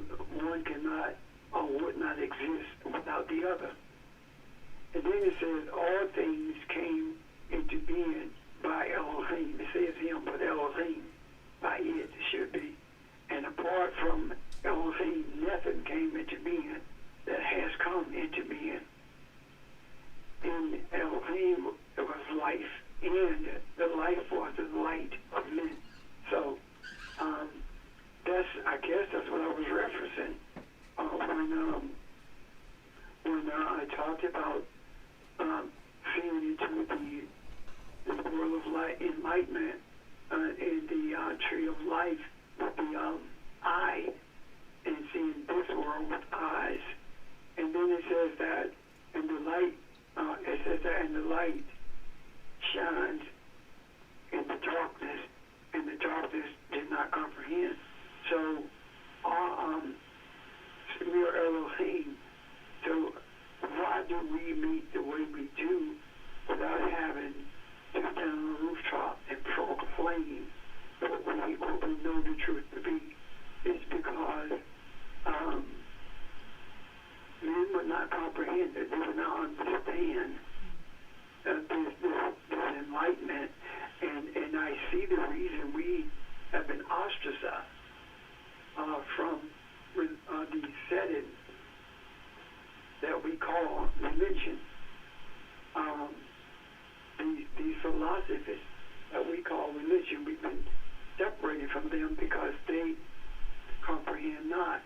one cannot or would not exist without the other. And then it says all things came into being by Elohim. It says him, but Elohim, by it should be. And apart from Elohim, nothing came into being that has come into being. And Elohim, it was life, and the life was the light of men. So I guess that's what I was referencing when I talked about seeing into the world of light, enlightenment, in the tree of life with the eye, and seeing this world with eyes. And then it says that, and the light, it says that, and the light shines in the darkness, and the darkness did not comprehend. So, we are Elohim. So, why do we meet the way we do without having to stand on the rooftop and proclaim what we know the truth to be? It's because men would not comprehend it. They would not understand this enlightenment. And I see the reason we have been ostracized from the setting that we call religion. These philosophies that we call religion, we've been separated from them because they comprehend not.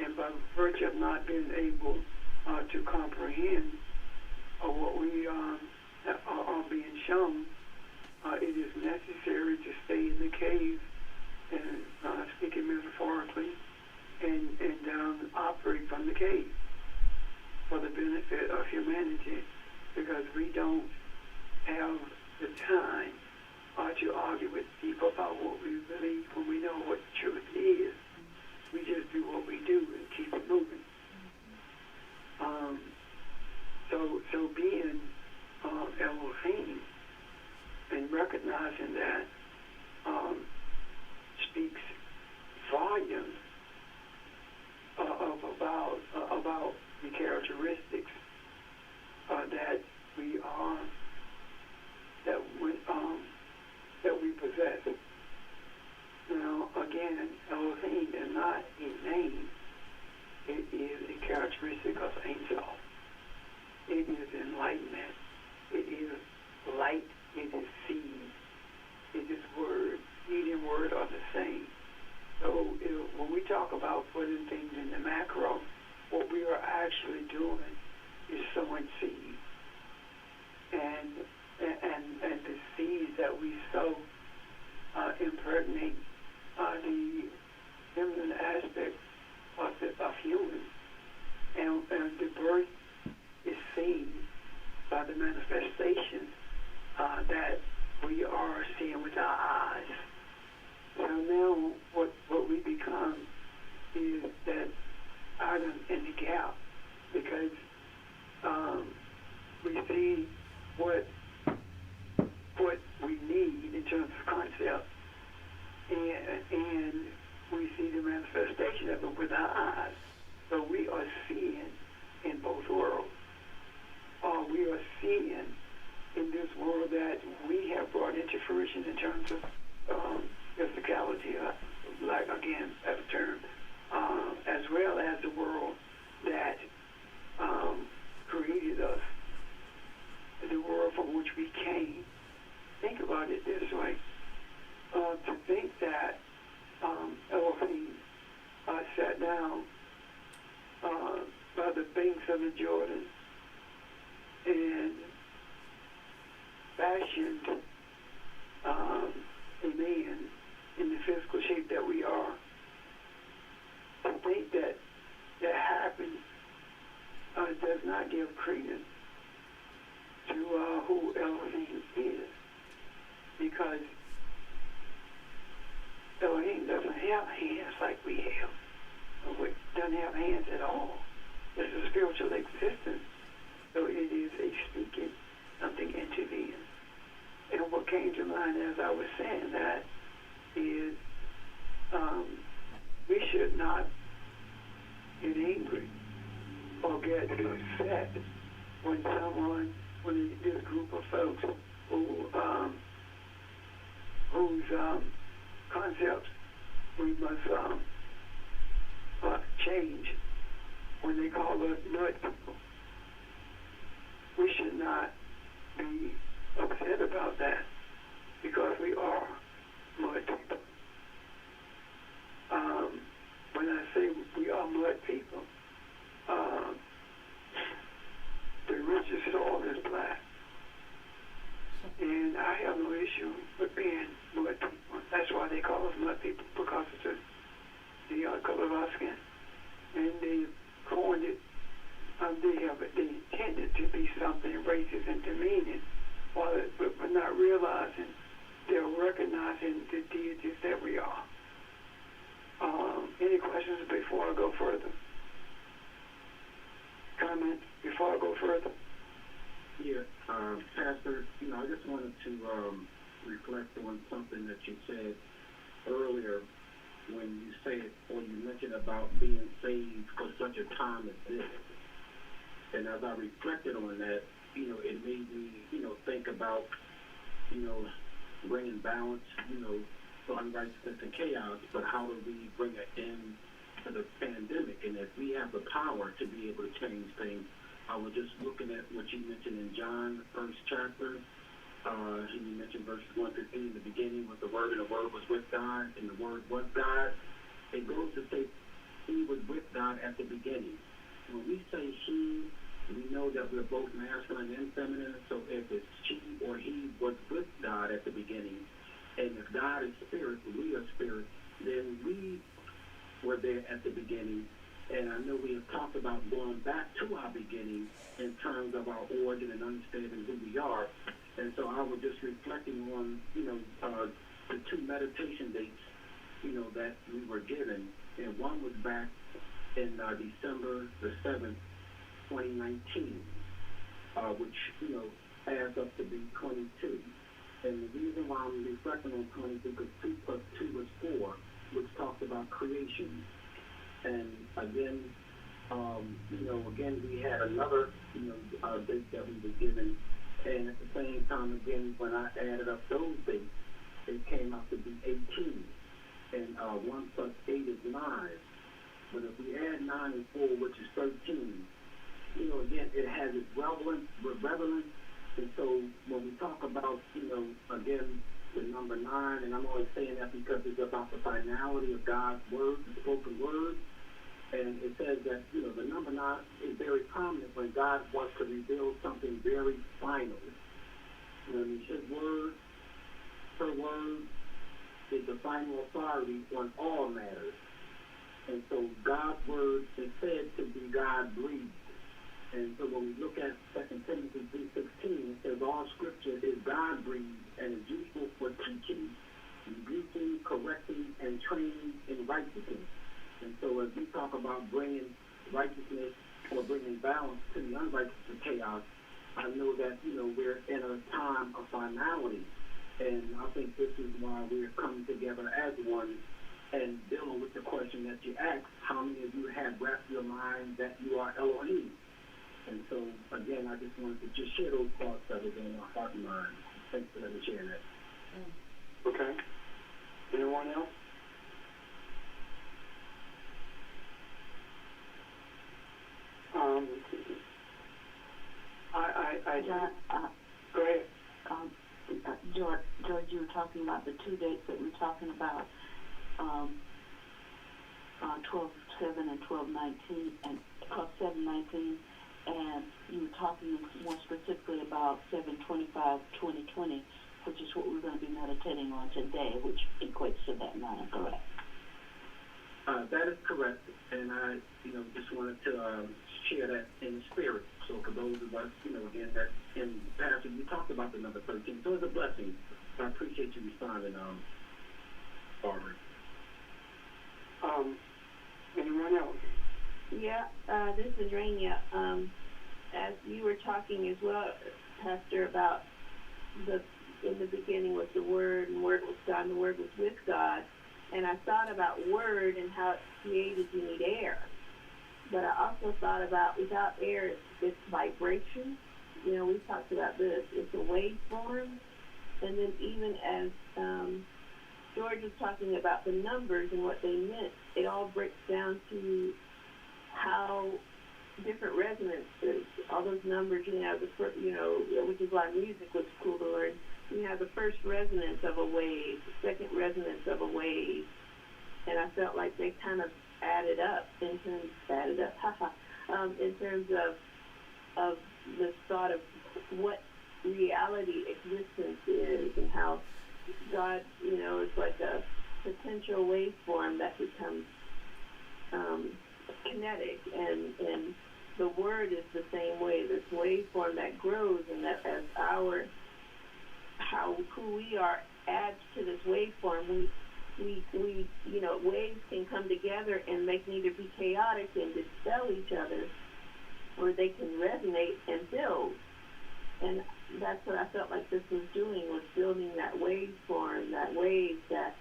And by virtue of not being able to comprehend what we are being shown, it is necessary to stay in the cave, and speaking metaphorically, and operate from the cave for the benefit of humanity, because we don't have the time to argue with people about what we believe when we know what the truth is. We just do what we do and keep it moving. So being Elohim and recognizing that speaks volumes about the characteristics that we are, that we possess. Now, again, Elohim is not a name. It is a characteristic of Ein Sof. It is enlightenment. It is light. It is seed. It is word. Seed and word are the same. So when we talk about putting things in the macro, what we are actually doing is sowing seed. And the seeds that we sow impregnate the feminine aspect of humans. And the birth is seen by the manifestation that we are seeing with our eyes. So now what we become is that item in the gap, because we see what we need in terms of concept, and we see the manifestation of it with our eyes. So we are seeing in both worlds. We are seeing in this world that we have brought into fruition in terms of physicality, like again, as a term, as well as the world that created us, the world from which we came. Think about it this way. To think that Elohim sat down by the banks of the Jordan and fashioned a man in the physical shape that we are. To think that happened does not give credence to who Elohim is, because Elohim doesn't have hands like we have. It doesn't have hands at all. It's a spiritual existence. So it is a speaking, something into being. And what came to mind as I was saying that is we should not get angry or get upset when this group of folks whose concepts we must change, when they call us nut people. We should not be questions before I go further? Comments before I go further? Yeah, Pastor, I just wanted to reflect on something that you said earlier when you said, or you mentioned about being saved for such a time as this. And as I reflected on that, it made me, think about, bringing balance, to unrighteousness and chaos, but how do we bring an end to the pandemic? And if we have the power to be able to change things, I was just looking at what you mentioned in John, the first chapter. You mentioned verses 1 through 3 in the beginning with the Word, and the Word was with God, and the Word was God. It goes to say He was with God at the beginning. When we say He, we know that we're both masculine and feminine, so if it's she or he was with God at the beginning, and if God is spirit, we are spirit, then we were there at the beginning. And I know we have talked about going back to our beginning in terms of our origin and understanding who we are. And so I was just reflecting on, the two meditation dates, that we were given. And one was back in December the 7th, 2019, which, adds up to be 22. And the reason why I'm reflecting on 22 because 2 plus 2 is 4, which talks about creation. And again, again, we had another, date that we were given. And at the same time, again, when I added up those dates, it came out to be 18. And 1 plus 8 is 9. But if we add 9 and 4, which is 13, again, it has its relevance. And so when we talk about, again, the number 9, and I'm always saying that because it's about the finality of God's word, the spoken word. And it says that, the number 9 is very prominent when God wants to reveal something very final. His word, her word, is the final authority on all matters. And so God's word is said to be God-breathed. And so when we look at 2 Timothy 3:16, it says all scripture is God-breathed and is useful for teaching, rebuking, correcting, and training in righteousness. And so as we talk about bringing righteousness or bringing balance to the unrighteous and chaos, I know that, we're in a time of finality. And I think this is why we're coming together as one and dealing with the question that you asked, how many of you have wrapped your mind that you are Elohim? And so, again, I just wanted to just share those thoughts that was in my heart and mind. Thanks for letting me share that. Okay. Anyone else? John, go ahead. George, you were talking about the 2 dates that we were talking about, 12/7 and 12/19, and 12/7/19, and you were talking more specifically about 7/25/2020, which is what we're going to be meditating on today, which equates to that 9, correct? That is correct, and I, just wanted to share that in the spirit. So for those of us, again, that in the past, you talked about the number 13, so it's a blessing. So I appreciate you responding, Barbara. Anyone else? Yeah, this is Rainia. As you were talking as well, Pastor, about in the beginning was the Word, and the Word was God, and the Word was with God. And I thought about Word and how it's created, you need air. But I also thought about without air, it's vibration. We talked about this. It's a waveform. And then even as George was talking about the numbers and what they meant, it all breaks down to how different resonances, all those numbers, which is why music was cool to learn. You have the first resonance of a wave, the second resonance of a wave, and I felt like they kind of added up in terms of this thought of what reality existence is and how God, is like a potential waveform that becomes kinetic, and the Word is the same way. This waveform that grows, and that as who we are adds to this waveform, waves can come together and they can either be chaotic and dispel each other, or they can resonate and build. And that's what I felt like this was doing, was building that waveform, that wave that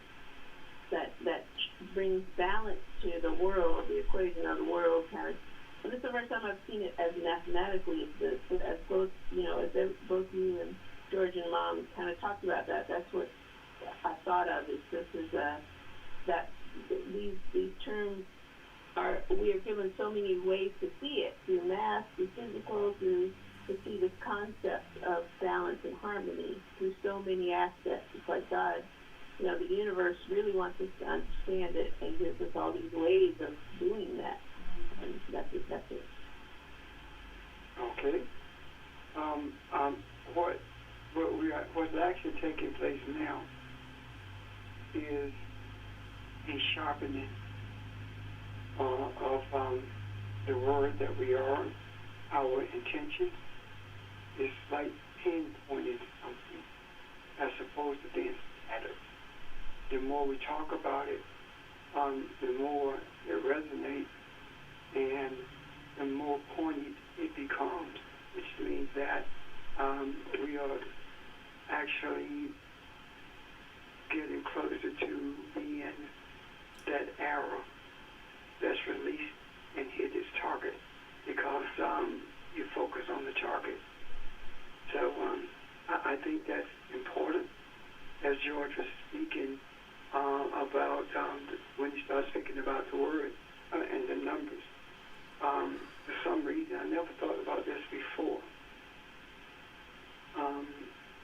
brings balance to the world, the equation of the world kind of. And this is the first time I've seen it as mathematically as both you and George and Mom kind of talked about that. That's what I thought of. That these terms we are given so many ways to see it, through math, through physical, to see this concept of balance and harmony through so many aspects. It's like God, the universe really wants us to understand it and gives us all these ways of doing that. And that's it. Okay. What's actually taking place now is a sharpening of the word that we are, our intention. It's like pinpointing something as opposed to being scattered. The more we talk about it, the more it resonates and the more poignant it becomes, which means that we are actually getting closer to being that arrow that's released and hit its target, because you focus on the target. So I think that's important. As George was speaking about when he started speaking about the word and the numbers, for some reason I never thought about this before.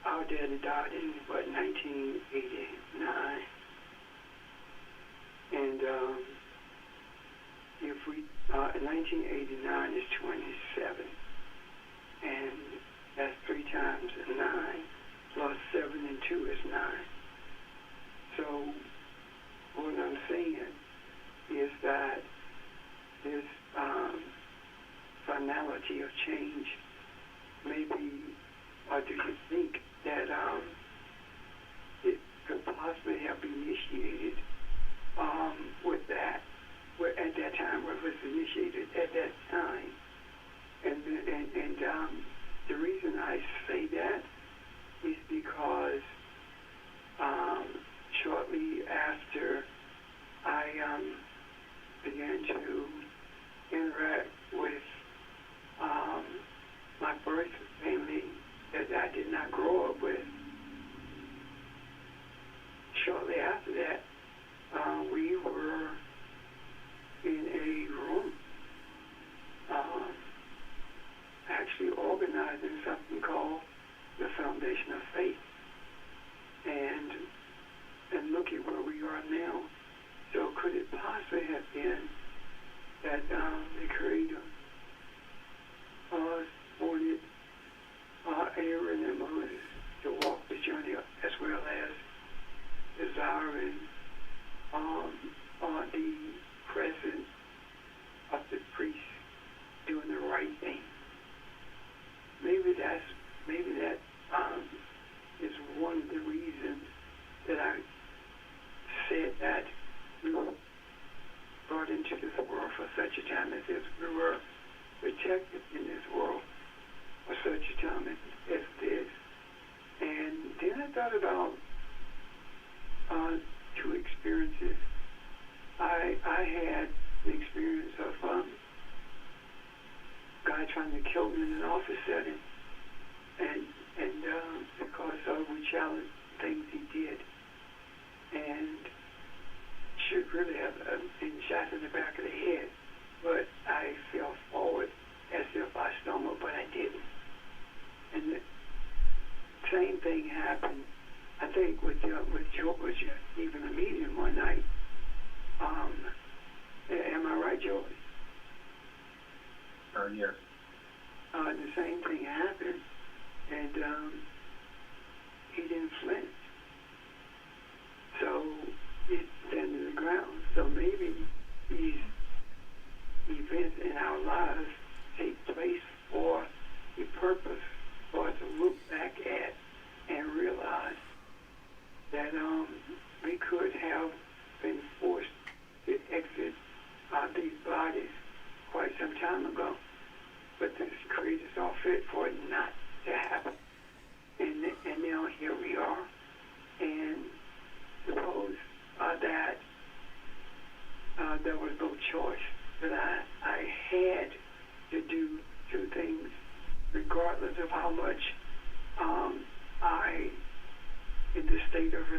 Our daddy died in 1989, and if we 1989 is 27, and that's 3 times 9 plus 7 and 2 is 9. So what I'm saying is that this finality of change, maybe, or do you think that it could possibly have been initiated with that, at that time, where it was initiated at that time? And the reason I say that is because shortly after I began to interact with my birth family that I did not grow up with, shortly after that, we were in a room actually organizing something called the Foundation of Faith. And look at where we are now. So could it possibly have been that the Creator wanted Aaron and Moses to walk the journey, as well as desiring the presence of the priest doing the right thing? Maybe that is one of the reasons that I said that we were brought into this world for such a time as this. We were protected in this world for such a time as this. And then I thought about 2 experiences. I had the experience of guy trying to kill me in an office setting, and because we challenged things he did, and should really have been shot in the back of the head, but I fell forward as if I stumbled, but I didn't. And the same thing happened, I think, with George, even a meeting one night. Am I right, George? Yes. The same thing happened, and he didn't flinch. So he fell to the ground. So maybe these events in our lives take place for a purpose, for us to look back at and realize that we could have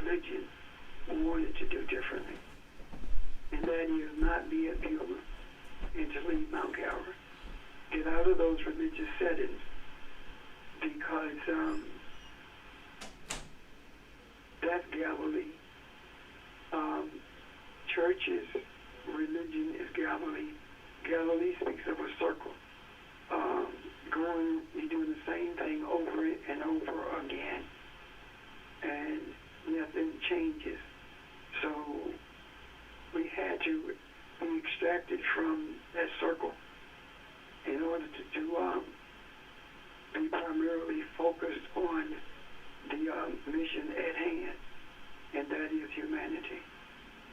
religion wanted to do differently. And that is not be at Beulah and to leave Mount Calvary. Get out of those religious settings because that's Galilee. Churches, religion is Galilee. Galilee speaks of a circle. You're doing the same thing over and over again, and nothing changes. So we had to be extracted from that circle in order to be primarily focused on the mission at hand, and that is humanity.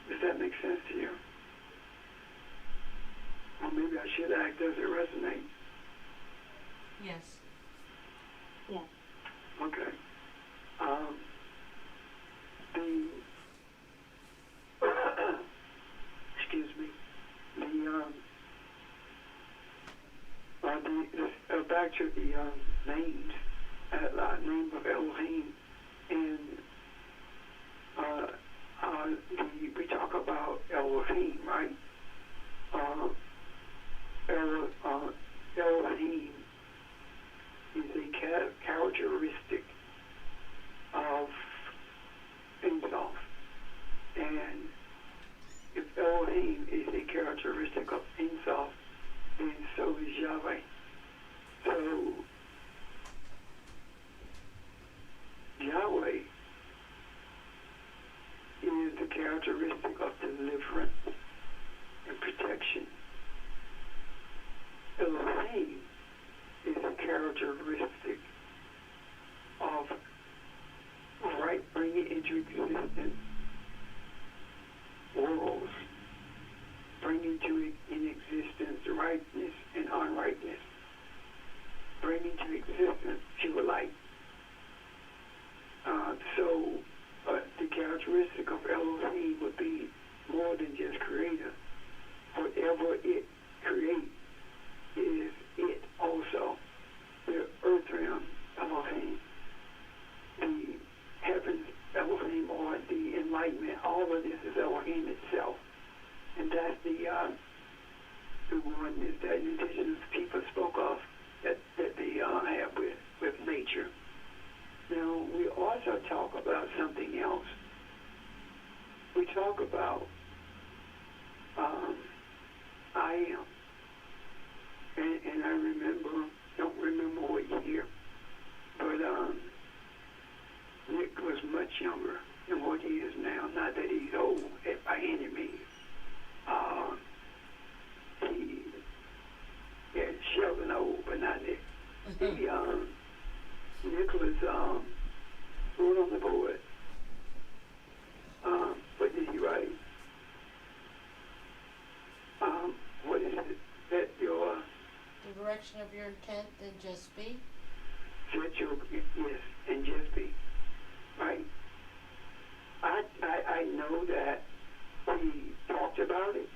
Does that make sense to you? Or maybe I should ask, does it resonate? Yes. Yes. Okay. Excuse me. Back to the names, name of Elohim, and we talk about Elohim, right? Elohim is a characteristic of Ensof, and if Elohim is a characteristic of Ensof, then so is Yahweh. So Yahweh is the characteristic of deliverance and protection. Elohim is a characteristic of bringing into existence worlds, bringing in existence rightness and unrightness, bringing to existence pure light. The characteristic of Elohim would be more than just creator. Whatever it creates is it also. The earth realm, Elohim, the heavens, Elohim, or the enlightenment, all of this is Elohim itself. And that's the oneness that indigenous people spoke of that they have with nature. Now, we also talk about something else. We talk about I am. And I don't remember what year, but Nick was much younger than what he is now. Not that he's old by any means. Sheldon old, but not Nick. Nicholas wrote on the board. What did he write? What is it that your The direction of your intent and just be. Yes, and just be. Right? I know that he talked about it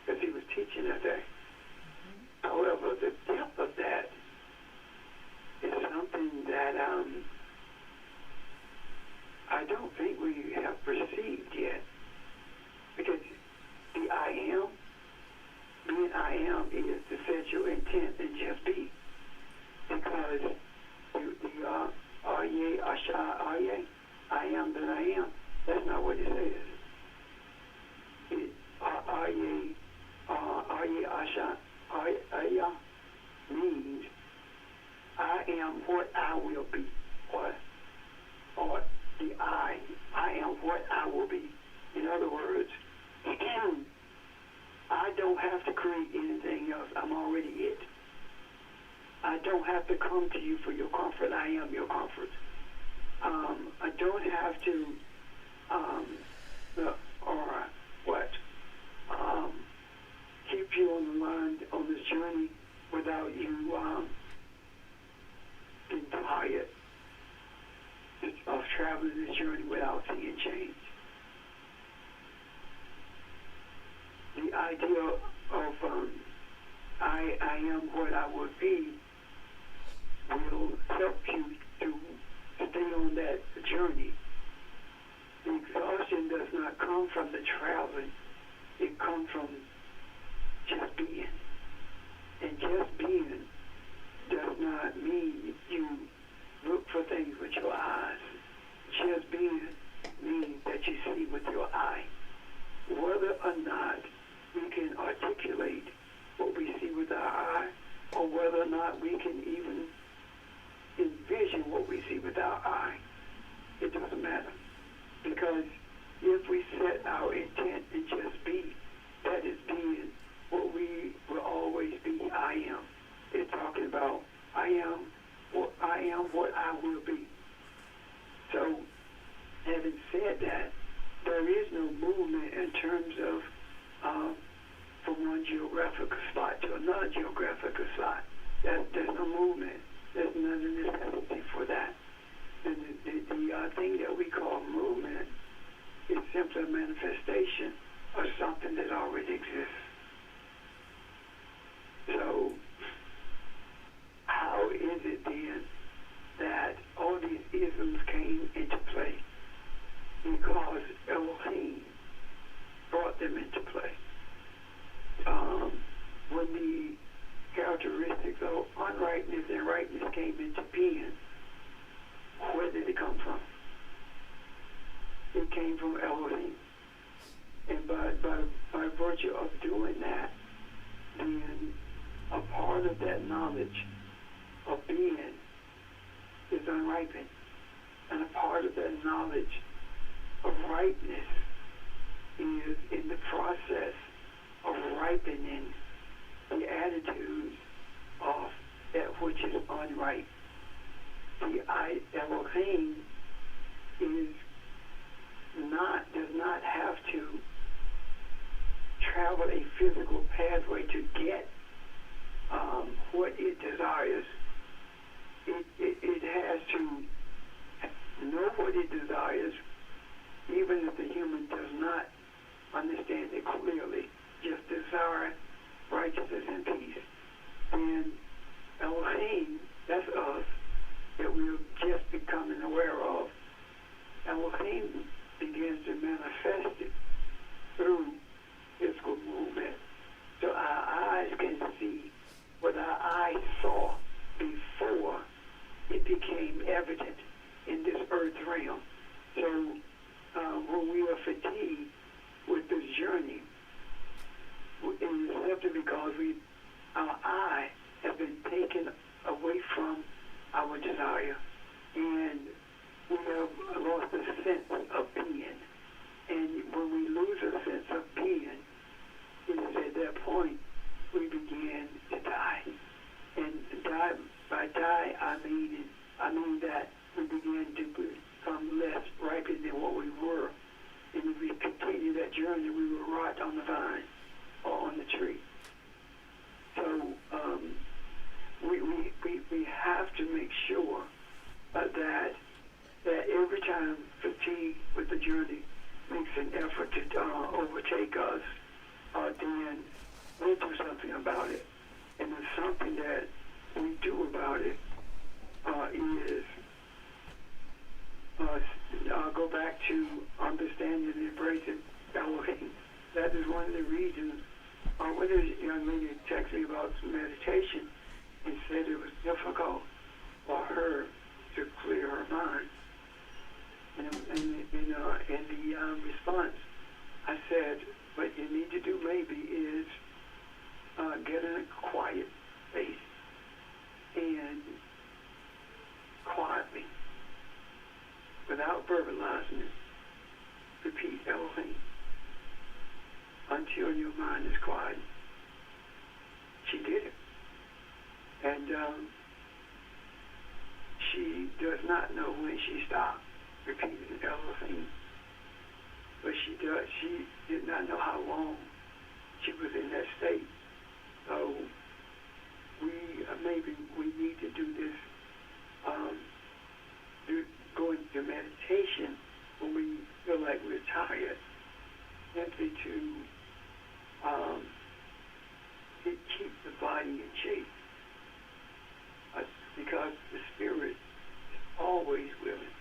because he was teaching us that. However, the depth of that is something that I don't think we have perceived yet. Because the I am, being I am is to set your intent and just be. Because the Aryeh, Asha, Aryeh, I am that I am, that's not what it says. Aryeh, Asha, Aryeh means I am what I will be, or the I am what I will be. In other words, I don't have to create anything else. I'm already it. I don't have to come to you for your comfort. I am your comfort. I don't have to, keep you on the line on this journey without you being tired of traveling this journey without seeing change. The idea of I am what I would be will help you to stay on that journey. The come from the traveling. It comes from just being. And just being does not mean you look for things with your eyes. Just being means that you see with your eye. Whether or not we can articulate what we see with our eye, or whether or not we can even envision what we see with our eye, it doesn't matter. Because if we set our intent and just be, that is being what we will always be. I am. It's talking about I am what I will be. So, having said that, there is no movement in terms of from one geographical spot to another geographical spot. There's no movement. There's no necessity for that. And the thing that we call movement is simply a manifestation of something that already exists. So, how is it then that all these isms came into play? Because Elohim brought them into play. When the characteristics of unrightness and rightness came into being, where did it come from? It came from Elohim. And by virtue of doing that, then a part of that knowledge of being is unripened. And a part of that knowledge of rightness is in the process of ripening the attitudes of that which is unright. The Elohim does not have to travel a physical pathway to get what it desires. It has to know what it desires, even if the human does not understand it clearly. Just desire righteousness and peace. And Elohim, that's us, that we're just becoming aware of. Elohim begins to manifest it through physical movement. So our eyes can see what our eyes saw before it became evident in this earth realm. So when we are fatigued with this journey, it is simply because our eye has been taken away from our desire, and we have lost a sense of being. And when we lose a sense of being, it is at that point we begin to die. And by die, I mean that we begin to become less ripened than what we were. And if we continue that journey, we will rot on the vine or on the tree. So we have to make sure that every time fatigue with the journey makes an effort to overtake us, then we'll do something about it. And the something that we do about it is go back to understanding and embracing Elohim. That is one of the reasons. When this young lady texted me about some meditation and said it was difficult for her to clear her mind, and in the response, I said, what you need to do maybe is get in a quiet space and quietly, without verbalizing it, repeat Elohim until your mind is quiet. She did it. And she does not know when she stopped repeating Elohim. But she did not know how long she was in that state. So maybe we need to do this, go into meditation when we feel like we're tired, simply to keep the body in shape. Because the spirit is always willing.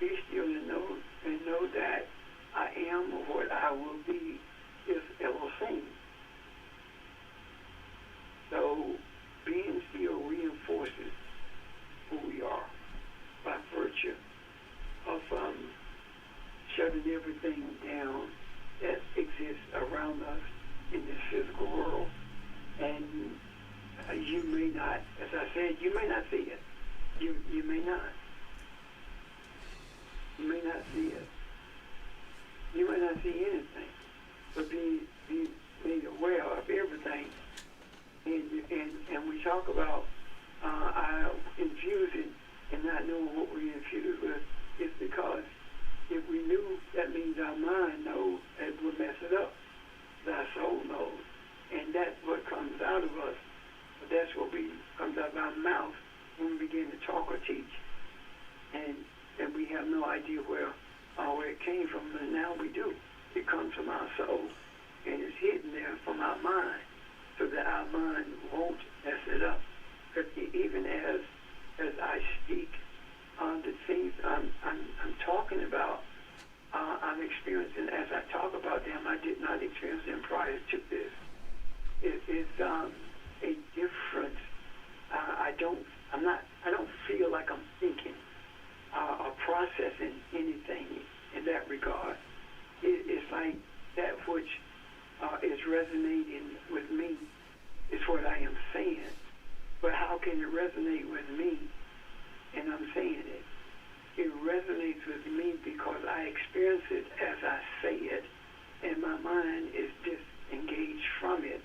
be still and know that I am what I will be is Elohim. So being still reinforces who we are by virtue of shutting everything down that exists around us in this physical world. And you may not, as I said, you may not see it. You may not. You may not see it. You may not see anything. But be made aware of everything. And we talk about infusing and not knowing what we infuse with. It's because if we knew, that means our mind knows and we'll mess it up. Our soul knows. And that's what comes out of us. That's what comes out of our mouth when we begin to talk or teach. And we have no idea where it came from, and now we do. It comes from our soul, and it's hidden there from our mind, so that our mind won't mess it up. Because even as I speak, the things I'm talking about, I'm experiencing as I talk about them. I did not experience them prior to this. It's a difference. I don't feel like I'm thinking or processing anything in that regard. It's like that which is resonating with me is what I am saying. But how can it resonate with me and I'm saying it? It resonates with me because I experience it as I say it, and my mind is disengaged from it,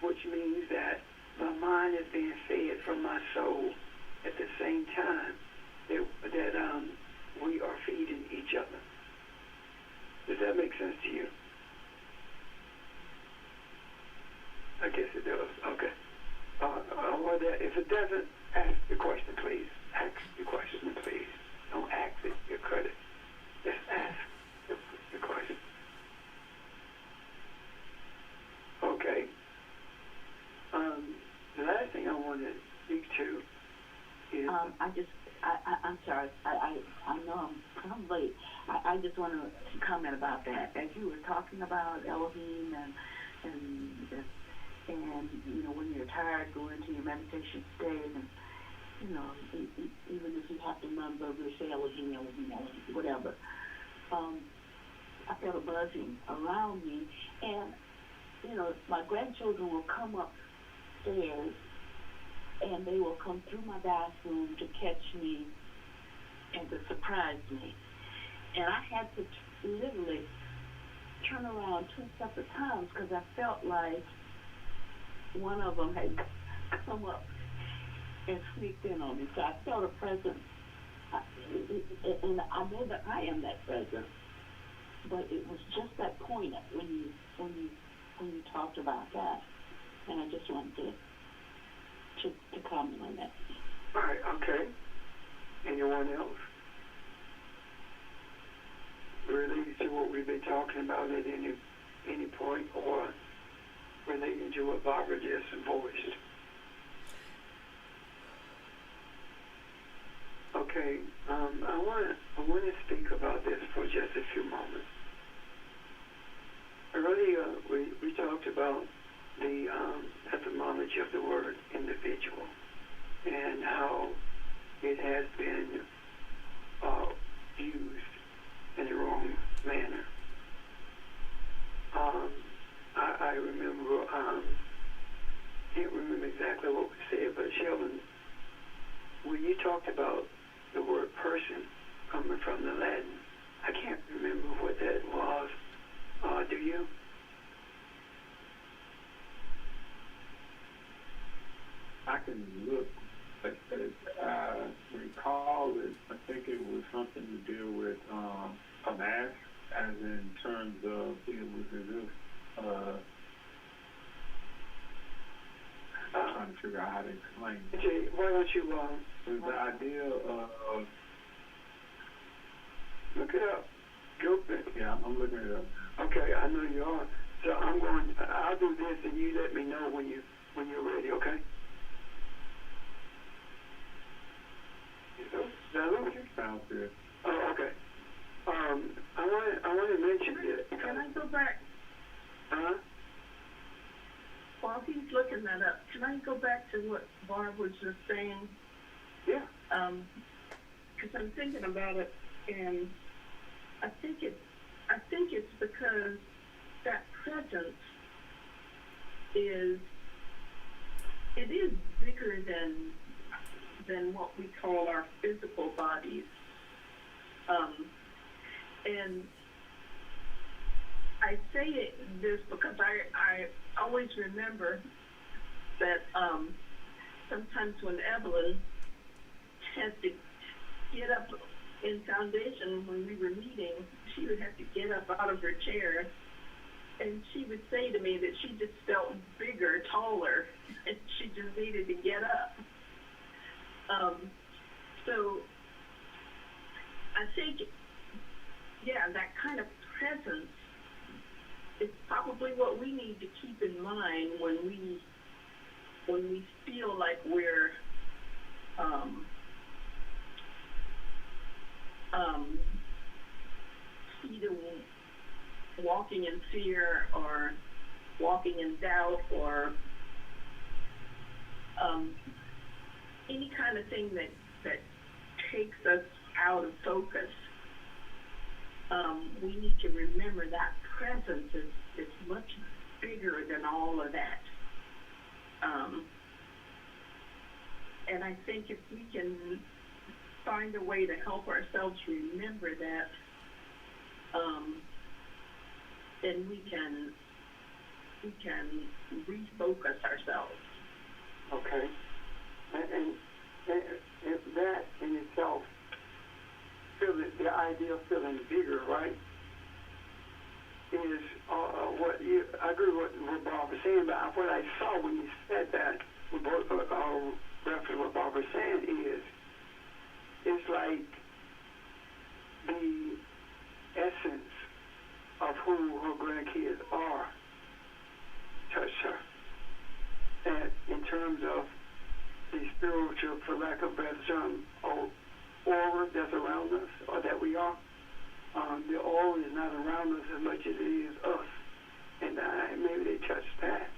which means that my mind is being fed from my soul at the same time that we are feeding each other. Does that make sense to you? I guess it does. Okay. If it doesn't, ask the question, please. Ask the question, please. Don't ask it, your credit. Just ask the question. Okay. The last thing I want to speak to is... I'm sorry. I know I'm late. I just want to comment about that. As you were talking about Elohim and you know, when you're tired, go into your meditation state, and you know, even if you have to non-verbally say Elohim, whatever. I felt a buzzing around me, and you know, my grandchildren will come upstairs, and they will come through my bathroom to catch me and to surprise me. And I had to literally turn around 2 separate times because I felt like one of them had come up and sneaked in on me. So I felt a presence, and I know that I am that presence. But it was just that point when you talked about that, and I just wanted to comment on that. All right, okay. Anyone else? Related to what we've been talking about at any point, or relating to what Barbara just voiced? Okay, I want to speak about this for just a few moments. Earlier, we talked about the etymology of the word individual and how it has been used in the wrong manner. I remember, can't remember exactly what was said, but Sheldon, when you talked about the word person coming from the Latin, I can't remember what that was. Do you? I can look, but recall it. I think it was something to do with a mask, as in terms of it was as if I'm trying to figure out how to explain it. Jay, why don't you It was the idea of look it up? Yeah, I'm looking it up. Okay, I know you are. So I'll do this, and you let me know when you're ready. Okay? Is that okay? Sounds good. Oh, okay. I want to mention it. Can I go back? Huh? While he's looking that up, can I go back to what Barb was just saying? Yeah. Because I'm thinking about it, and I think it's because that presence is bigger than what we call our physical bodies. And I say this because I always remember that sometimes when Evelyn had to get up in foundation when we were meeting, she would have to get up out of her chair, and she would say to me that she just felt bigger, taller, and she just needed to get up. So I think, yeah, that kind of presence is probably what we need to keep in mind when we feel like we're either walking in fear or walking in doubt or any kind of thing that takes us out of focus. We need to remember that presence is much bigger than all of that. And I think if we can find a way to help ourselves remember that, then we can refocus ourselves. Okay. And that in itself, the idea of feeling bigger, right, is I agree with what Bob was saying, but what I saw when you said that, reference what Bob was saying is, it's like the essence of who her grandkids are touched her. And in terms of the spiritual, for lack of a better term, aura that's around us, or that we are, the aura is not around us as much as it is us. And maybe they touch that.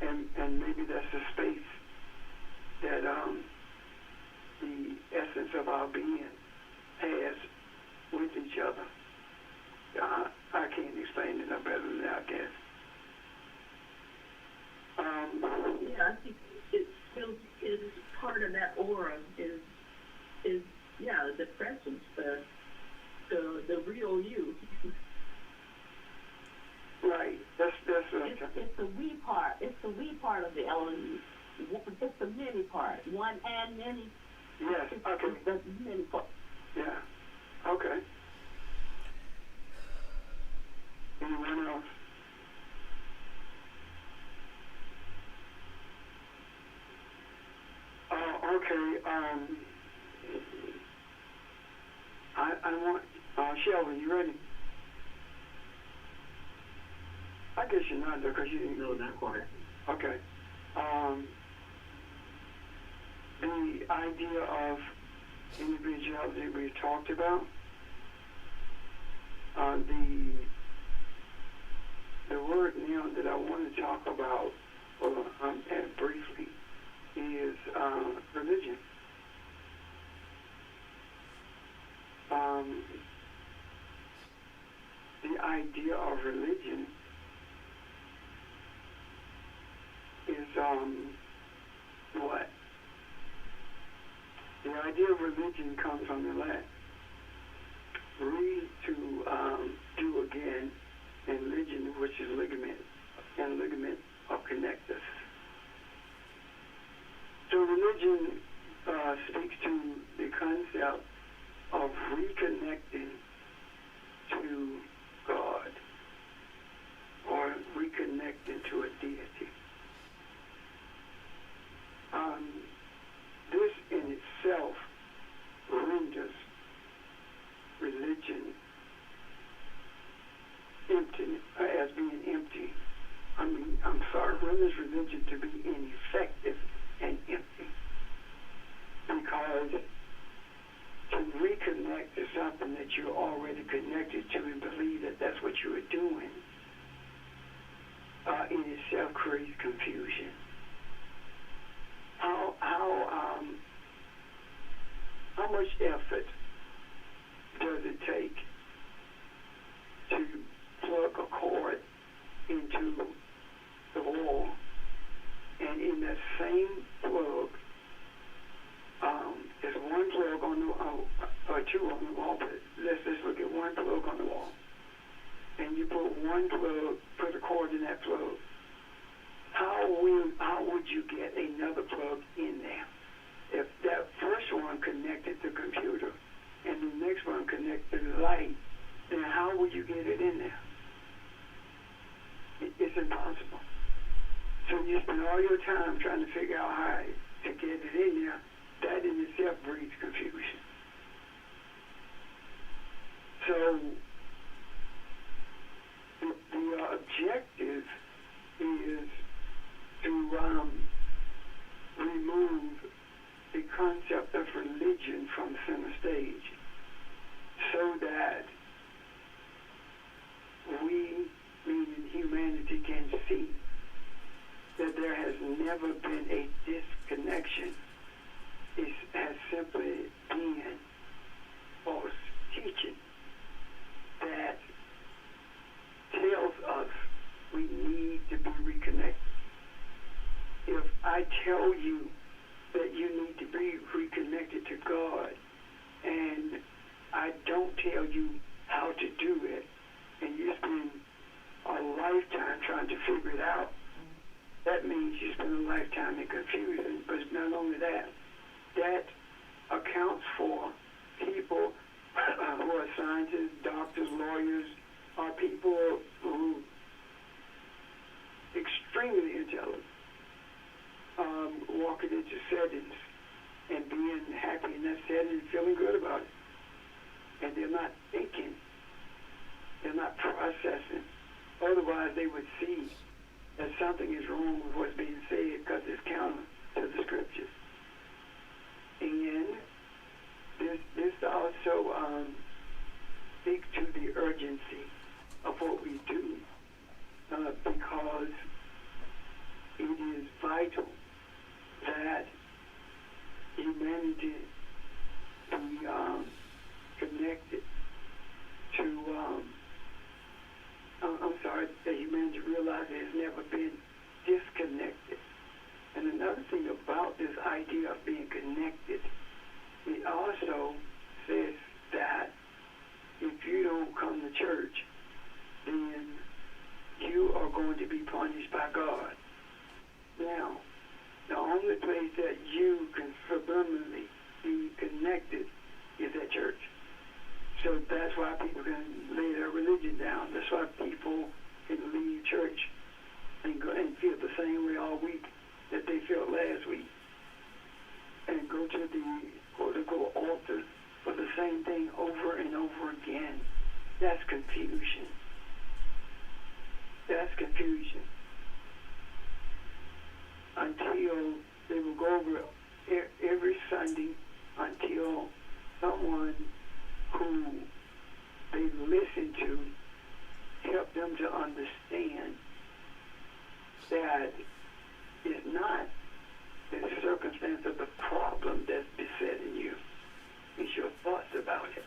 And maybe that's the space that the essence of our being has with each other. I can't explain it no better than that, I guess. Yeah, I think it still is part of that aura is the presence, the real you. Right. That's It's the we part. It's the we part of the element. It's the many part. One and many. yes. Okay. It's the many part. Yeah. Okay. Anyone else? Okay. I want Shelby. You ready? I guess you're not there because you didn't. No, not quite. Okay. The idea of individuality we talked about. The word now that I want to talk about, and briefly, is religion. The idea of religion is what? The idea of religion comes from the Latin. Read to do again, and ligin, which is ligament, and ligament of connectus. So religion speaks to the concept of reconnecting to God, or reconnecting to a deity. This in itself renders religion empty, as being empty. Renders religion to be ineffective and empty. Because to reconnect connect to something that you're already connected to and believe that that's what you are doing, in itself creates confusion. How much effort does it take to plug a cord into the wall, and in that same plug, there's one plug on the or two on the wall, but let's just look at one plug on the wall, and you put one plug, put a cord in that plug. How would you get another plug in there? If that first one connected to the computer and the next one connected to the light, then how would you get it in there? It's impossible. So you spend all your time trying to figure out how to get it in there. That in itself breeds confusion. So the objective is to remove the concept of religion from center stage, so that we, meaning humanity, can see that there has never been a disconnection. It has simply been false teaching that tells us we need to be reconnected. If I tell you that you need to be reconnected to God, and I don't tell you how to do it, and you spend a lifetime trying to figure it out, that means you spend a lifetime in confusion. But not only that, that accounts for people who are scientists, doctors, lawyers, are people who extremely intelligent, walking into settings and being happy in that setting and feeling good about it. And they're not thinking. They're not processing. Otherwise, they would see that something is wrong with what's being said because it's counter to the scriptures. And this also speaks to the urgency of what we do, because it is vital that humanity be connected to, that humanity realize it has never been disconnected. And another thing about this idea of being connected, it also says that if you don't come to church, then you are going to be punished by God. Now, the only place that you can subliminally be connected is at church. So that's why people can lay their religion down. That's why people can leave church and go and feel the same way all week that they felt last week, and go to the quote-unquote altar for the same thing over and over again. That's confusion. That's confusion. Until they will go over every Sunday, until someone who they listen to help them to understand that it's not the circumstance of the problem that's besetting you. It's your thoughts about it.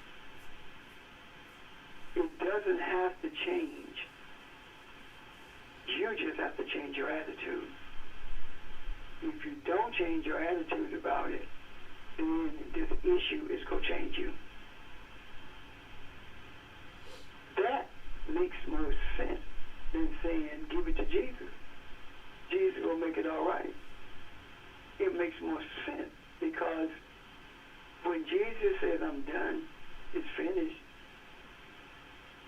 It doesn't have to change. You just have to change your attitude. If you don't change your attitude about it, then this issue is going to change you. That makes more sense than saying, give it to Jesus. Jesus will make it all right. It makes more sense, because when Jesus says, I'm done, it's finished,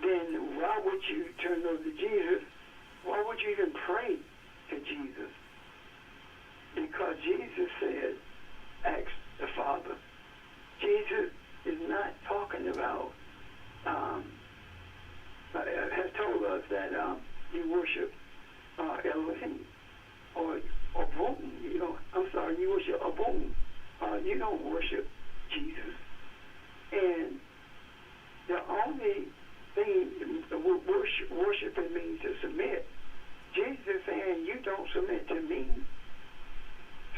then why would you turn over to Jesus? Why would you even pray to Jesus? Because Jesus said, ask the Father. Jesus is not talking about, has told us that you worship Elohim or Avon. You worship Avon. You don't worship Jesus. And worshiping means to submit. Jesus is saying, you don't submit to me.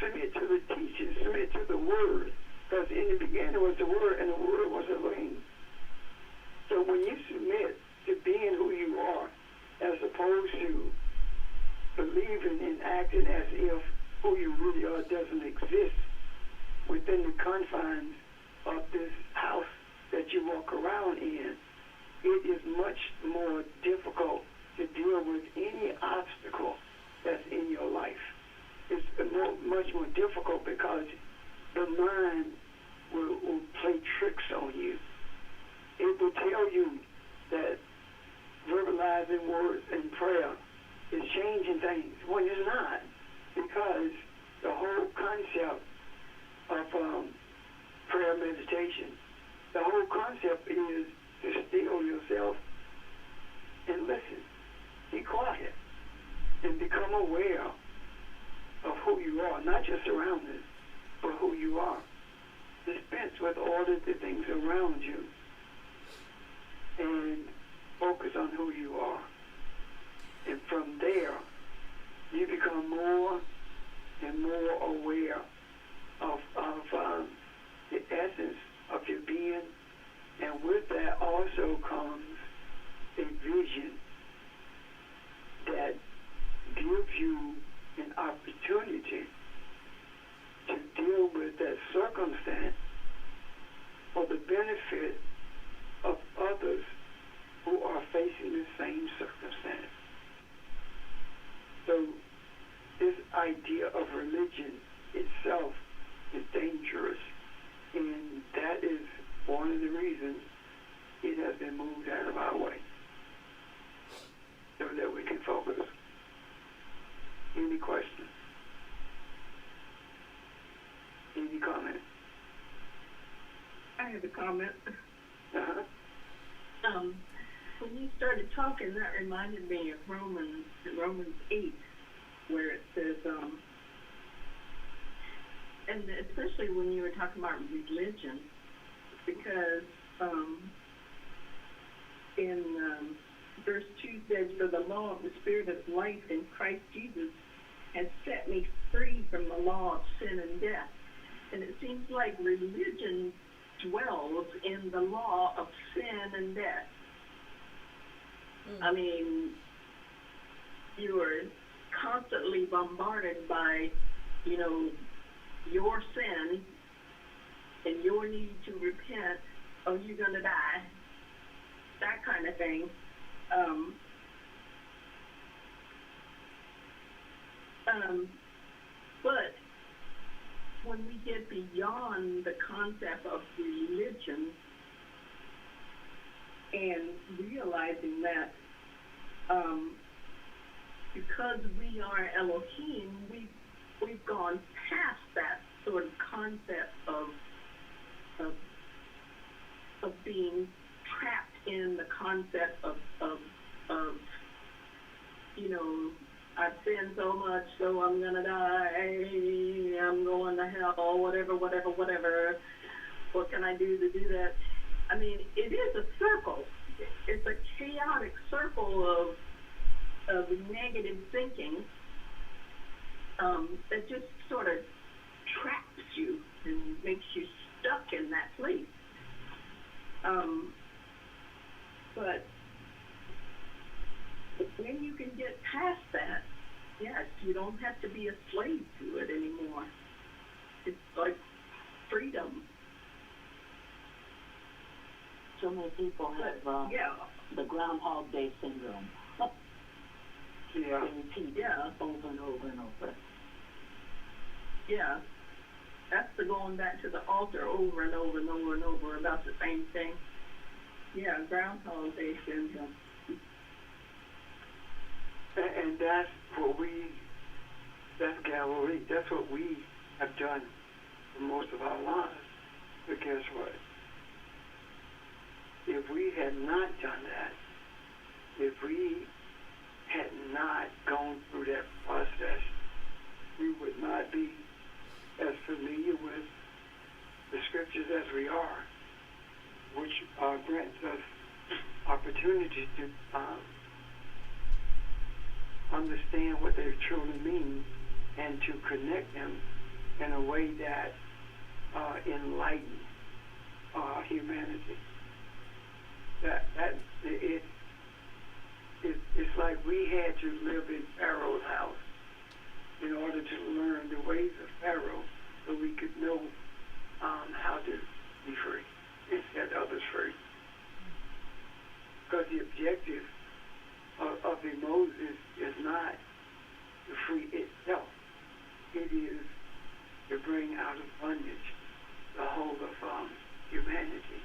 Submit to the teaching, submit to the word. Because in the beginning was the word, and the word was Elohim. So when you submit to being who you are, as opposed to believing and acting as if who you really are doesn't exist within the confines of this house that you walk around in, it is much more difficult to deal with any obstacle that's in your life. It's much more difficult because the mind will play tricks on you. It will tell you that verbalizing words and prayer is changing things when it's not, because the whole concept of prayer meditation, the whole concept is to still yourself and listen. Be quiet and become aware of who you are, not just surroundings, but who you are. Dispense with all of the things around you and focus on who you are. And from there, you become more and more aware of the essence of your being. And with that also comes a vision that gives you an opportunity to deal with that circumstance for the benefit of others who are facing the same circumstance. So this idea of religion itself is dangerous, and that is one of the reasons it has been moved out of our way so that we can focus. Any questions? Any comments? I have a comment. Uh-huh. When you started talking, that reminded me of Romans 8, where it says, and especially when you were talking about religion, because in verse 2 says, for the law of the Spirit of life in Christ Jesus has set me free from the law of sin and death. And it seems like religion dwells in the law of sin and death. I mean, you are constantly bombarded by, your sin and your need to repent, or you're going to die, that kind of thing. But when we get beyond the concept of religion and realizing that because we are Elohim, we've gone past that sort of concept of being trapped in the concept of I've sinned so much, so I'm gonna die, I'm going to hell, whatever. What can I do to do that? I mean, it is a circle. It's a chaotic circle of negative thinking that just sort of traps you and makes you stuck in that place. But when you can get past that, yes, you don't have to be a slave to it anymore. It's like freedom. So many people have Yeah. the Groundhog Day syndrome. Yeah. They repeat over and over and over. Yeah. That's the going back to the altar over and over and over and over about the same thing. Yeah, Groundhog Day syndrome. And that's that's Galilee. That's what we have done for most of our lives. But guess what? If we had not done that, if we had not gone through that process, we would not be as familiar with the scriptures as we are, which grants us opportunity to understand what they truly mean and to connect them in a way that enlightens humanity. It's like we had to live in Pharaoh's house in order to learn the ways of Pharaoh so we could know how to be free and set others free. Because the objective of the Moses is not to free itself. It is to bring out of bondage the whole of humanity.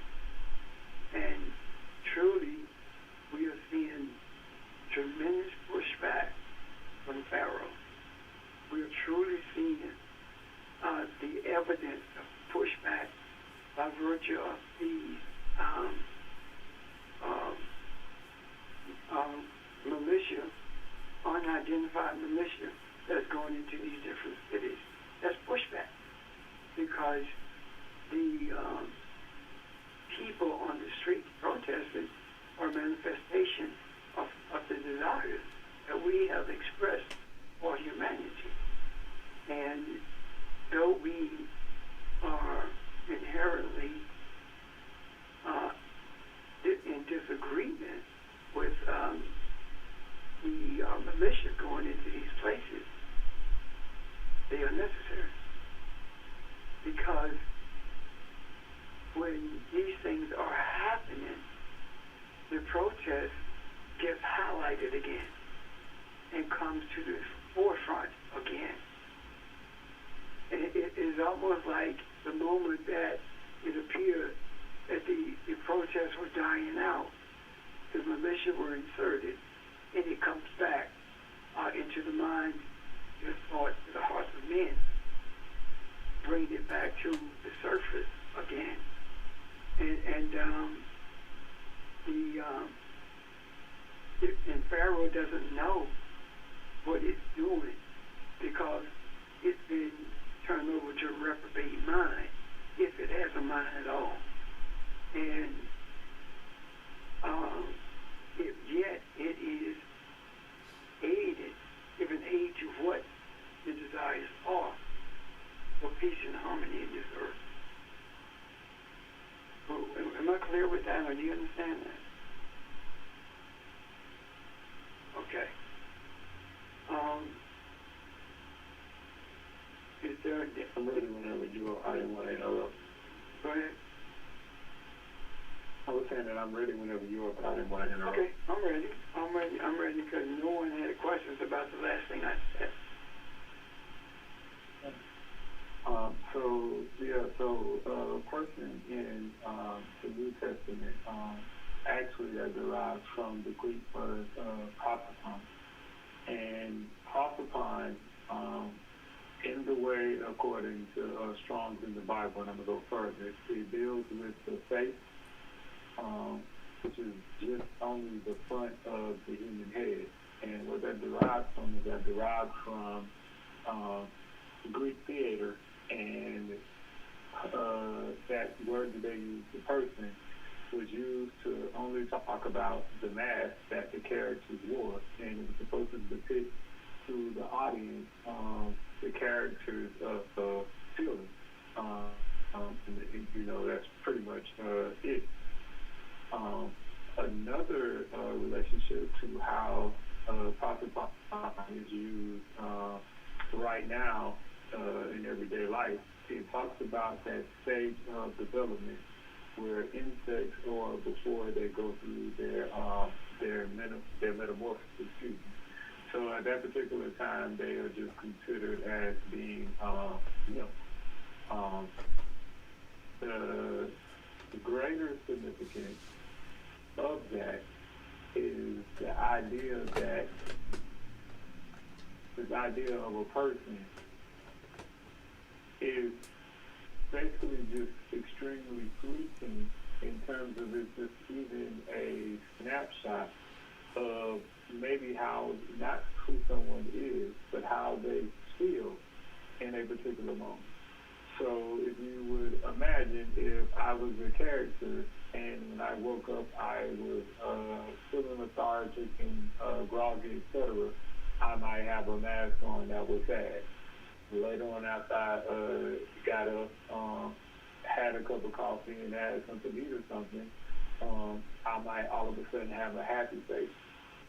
And truly, we are seeing tremendous pushback from Pharaoh. We are truly seeing the evidence of pushback by virtue of these militia, unidentified militia that's going into these different cities. That's pushback because the people on the street protesting are a manifestation of the desires that we have expressed for humanity. And though we are inherently in disagreement with the militia going into these places, they are necessary. Because when these things are happening, the protest gets highlighted again and comes to the forefront again. And it is almost like the moment that it appeared that the protests were dying out, the militia were inserted, and it comes back into the mind, the thoughts, the hearts of men, bringing it back to the surface again. And Pharaoh doesn't know what it's doing because it's been turned over to a reprobate mind, if it has a mind at all. And yet it is aided, given aid to what the desires are for peace and harmony in this earth. Am I clear with that, or do you understand that? Okay. Is there I'm ready whenever you are. I didn't want to interrupt. Go ahead. I was saying that I'm ready whenever you are, but I didn't want to interrupt. Okay, I'm ready because no one had questions about the last thing I said. A person in the New Testament actually that derives from the Greek word prosopon. And prosopon, in the way according to Strong's in the Bible, and I'm going to go further, it deals with the face, which is just only the front of the human head. And what that derives from is that derived from Greek theater, and that word that they use, the person, was used to only talk about the mask that the characters wore, and it was supposed to depict to the audience the characters of feelings. That's pretty much it. Another relationship to how prosopon is used right now in everyday life, it talks about that stage of development where insects, or before they go through their metamorphosis, excuse me. So at that particular time, they are just considered as being the greater significance of that is the idea that this idea of a person is basically just extremely fleeting in terms of it's just even a snapshot of maybe how, not who someone is, but how they feel in a particular moment. So if you would imagine if I was a character and when I woke up I was feeling lethargic and groggy, etc., I might have a mask on that was sad. Later on, after I got up, had a cup of coffee and had something to eat or something, I might all of a sudden have a happy face.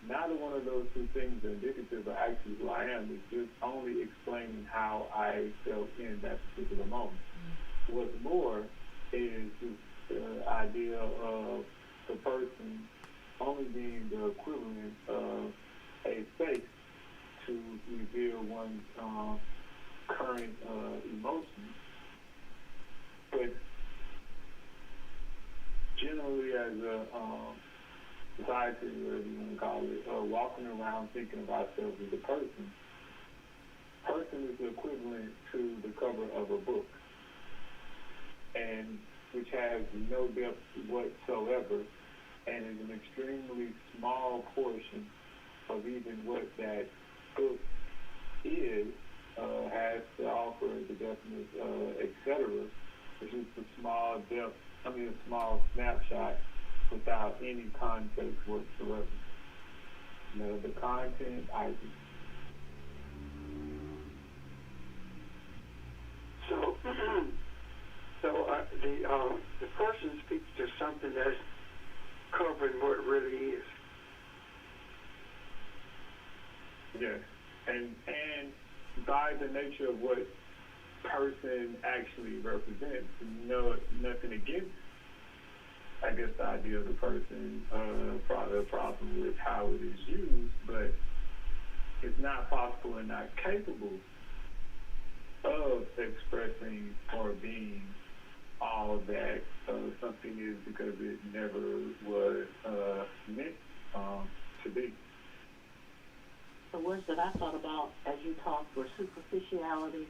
Neither one of those two things are indicative of actually who I am. It's just only explaining how I felt in that particular moment. What's more is the idea of the person only being the equivalent of a face to reveal one's current emotions. But generally as a society, whatever you want to call it, walking around thinking of ourselves as a person is the equivalent to the cover of a book, and which has no depth whatsoever, and is an extremely small portion of even what that book is, has to offer, the definite, etc. It's just a small depth, a small snapshot without any context whatsoever. The content, the person speaks to something that's covering what it really is. Yes, and by the nature of what person actually represents, nothing against, I guess, the idea of the person, the problem with how it is used, but it's not possible and not capable of expressing or being all that something is, because it never was meant to be. The words that I thought about as you talked were superficiality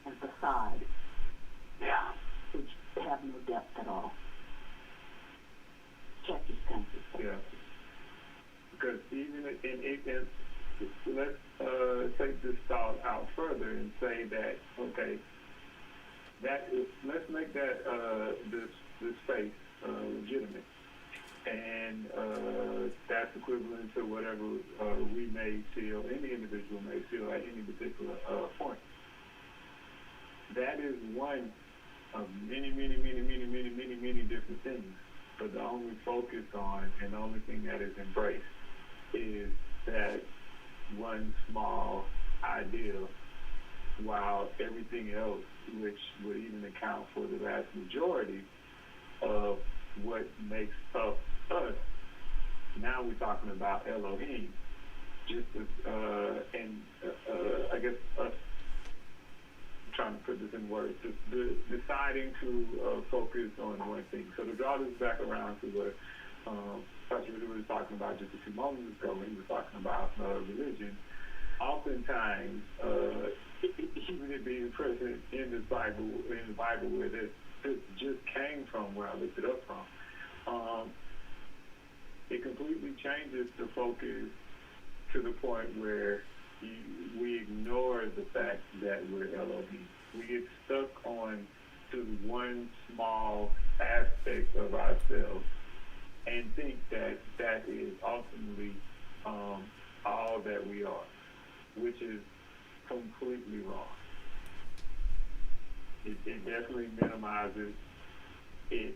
and facade. Yeah. Which have no depth at all. Check your senses. Yeah. Because even let's take this thought out further and say that, okay, let's make that this space legitimate, and that's equivalent to whatever we may feel, any individual may feel at any particular point. That is one of many, many, many, many, many, many, many different things. But the only focus on and the only thing that is embraced is that one small idea, while everything else, which would even account for the vast majority of what makes up us, now we're talking about Elohim, just I guess us, trying to put this in words, just deciding to focus on one thing. So to draw this back around to what Pastor Ridley was talking about just a few moments ago when he was talking about religion, oftentimes, even it being present in the Bible where this just came from, where I looked it up from, it completely changes the focus to the point where we ignore the fact that we're Elohim. We get stuck on to one small aspect of ourselves and think that that is ultimately all that we are, which is completely wrong. It definitely minimizes it.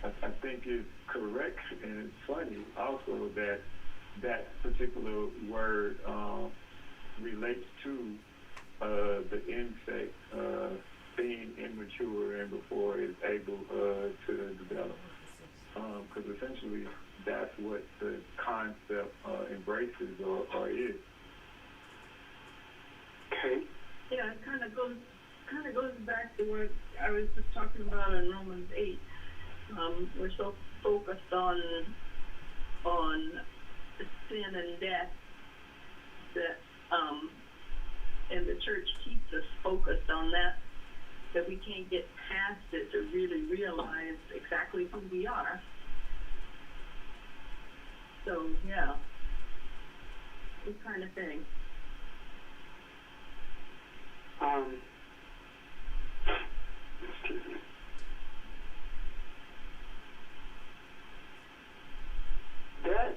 I think it's correct, and it's funny also that that particular word relates to the insect being immature and before it's able to develop. Because essentially that's what the concept embraces or is. Okay. Yeah, it kind of goes back to what I was just talking about in Romans 8. We're so focused on sin and death that and the church keeps us focused on that we can't get past it to really realize exactly who we are. So yeah, this kind of thing. Excuse me. That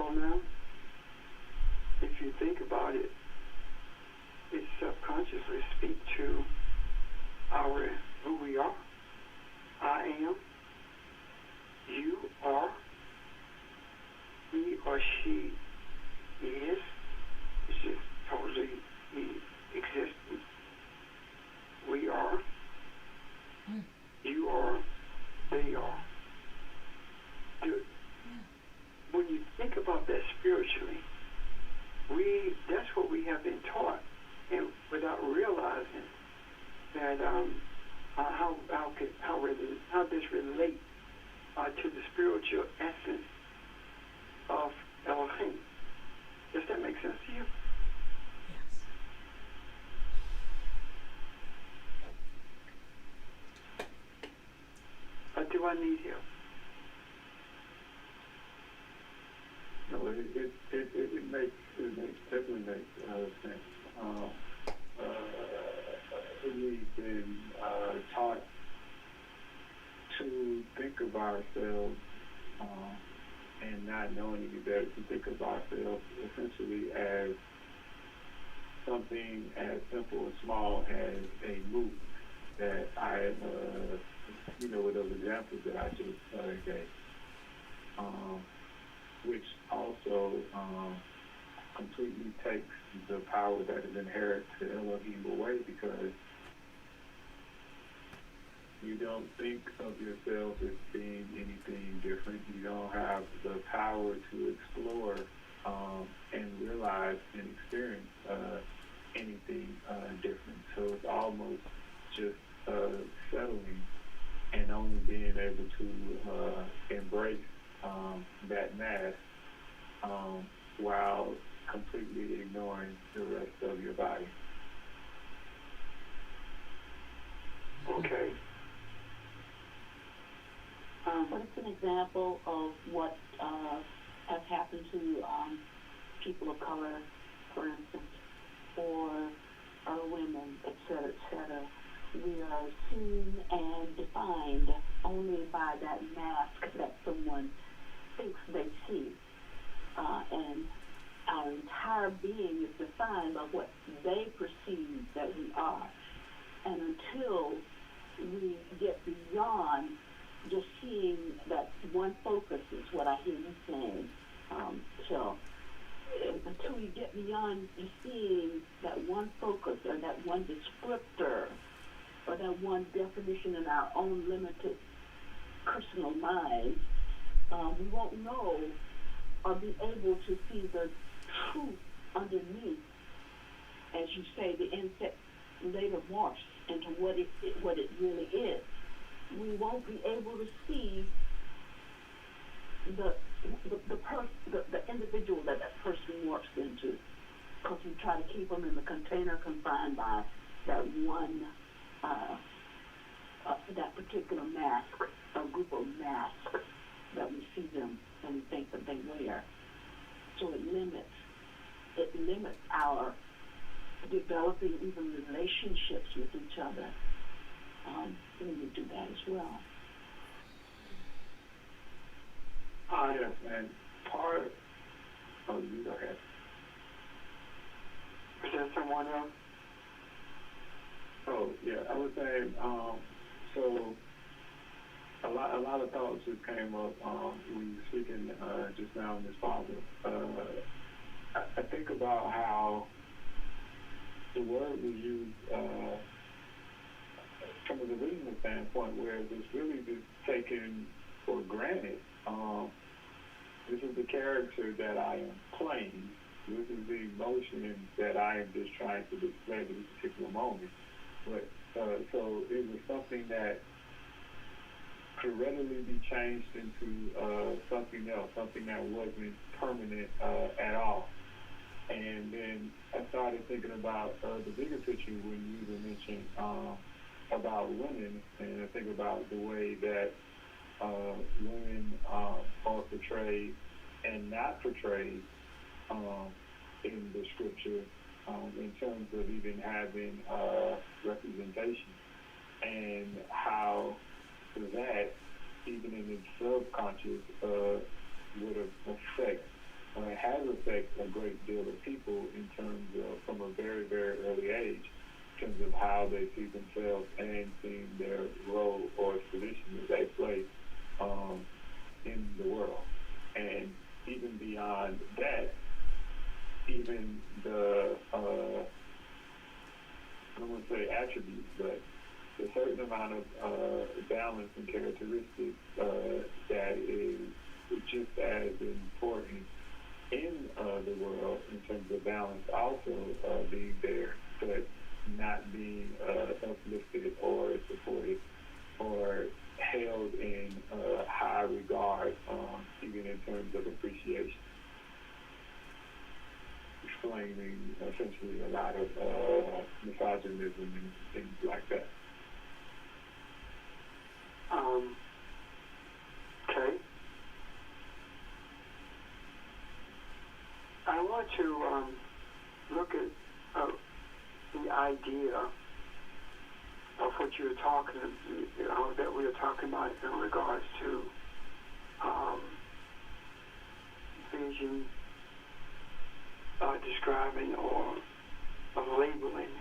pronoun, if you think about it, it subconsciously speak to our who we are. I am, you are, he or she is. It's just totally existent. We are, you are, they are. When you think about that spiritually, that's what we have been taught, and without realizing that how this relate to the spiritual essence of Elohim. Does that make sense to you? Yes. Do I need help? No, it definitely makes sense. We've been taught to think of ourselves and not knowing any better, to think of ourselves essentially as something as simple and small as a move that I, with those examples that I just gave, which also completely takes the power that is inherent to Elohim away, because you don't think of yourself as being anything different. You don't have the power to explore and realize and experience anything different. So it's almost just settling and only being able to embrace that mass while completely ignoring the rest of your body. Okay. But it's an example of what has happened to people of color, for instance, or women, et cetera. We are seen and defined only by that mask that someone thinks they see. And our entire being is defined by what they perceive that we are. And until we get beyond just seeing that one focus, is what I hear you saying, so until we get beyond just seeing that one focus or that one descriptor or that one definition in our own limited personal mind, we won't know or be able to see the truth underneath. As you say, the insect later morphs into what it really is. We won't be able to see the individual that person morphs into, because we try to keep them in the container confined by that one, that particular mask, a group of masks that we see them and we think that they wear. So it limits our developing even relationships with each other. We would do that as well. Yes, and part. Oh, you go ahead. Is there someone else? Oh, yeah, I was saying. So a lot of thoughts just came up when you were speaking just now, Ms. Father. I think about how the word was used from a divisional standpoint, where it was really just taken for granted. This is the character that I am playing. This is the emotion that I am just trying to display at this particular moment. But so it was something that could readily be changed into something else, something that wasn't permanent at all. And then I started thinking about the bigger picture when you were mentioning about women, and I think about the way that women are portrayed and not portrayed in the scripture in terms of even having representation, and how that, even in its subconscious, would affect great deal of people in terms of, from a very, very early age, in terms of how they see themselves and seeing their role or position that they play in the world. And even beyond that, even the, I don't want to say attributes, but a certain amount of balance and characteristics that is just as important in the world in terms of balance also being there, but not being uplifted or supported or held in high regard, even in terms of appreciation. Explaining essentially a lot of misogynism and things like that. Okay. I want to look at the idea of what you were talking, that we were talking about in regards to vision, describing or labeling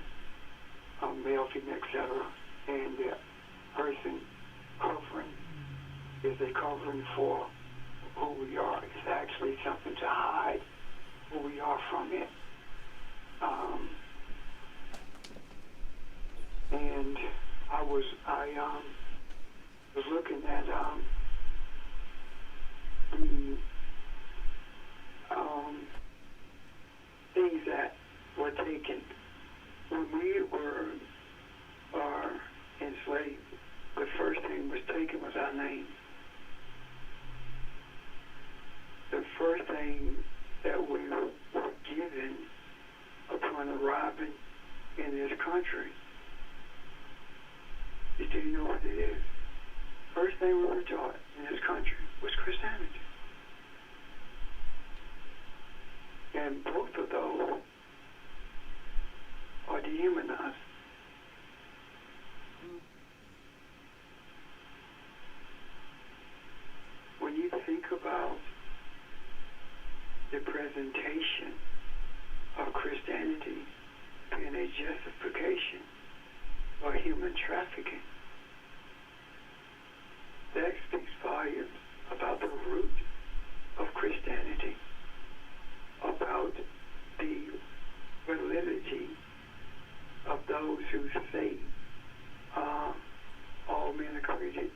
male, female, etc., and the person covering is a covering for who we are. It's actually something to hide who we are from it. And I was looking at the things that were taken when we were enslaved. The first thing was taken was our name. The first thing that we were given upon arriving in this country, do you know what it is? First thing we were taught in this country was Christianity. And both of those are dehumanized. When you think about the presentation of Christianity being a justification for human trafficking, that speaks volumes about the root of Christianity, about the validity of those who say all men are created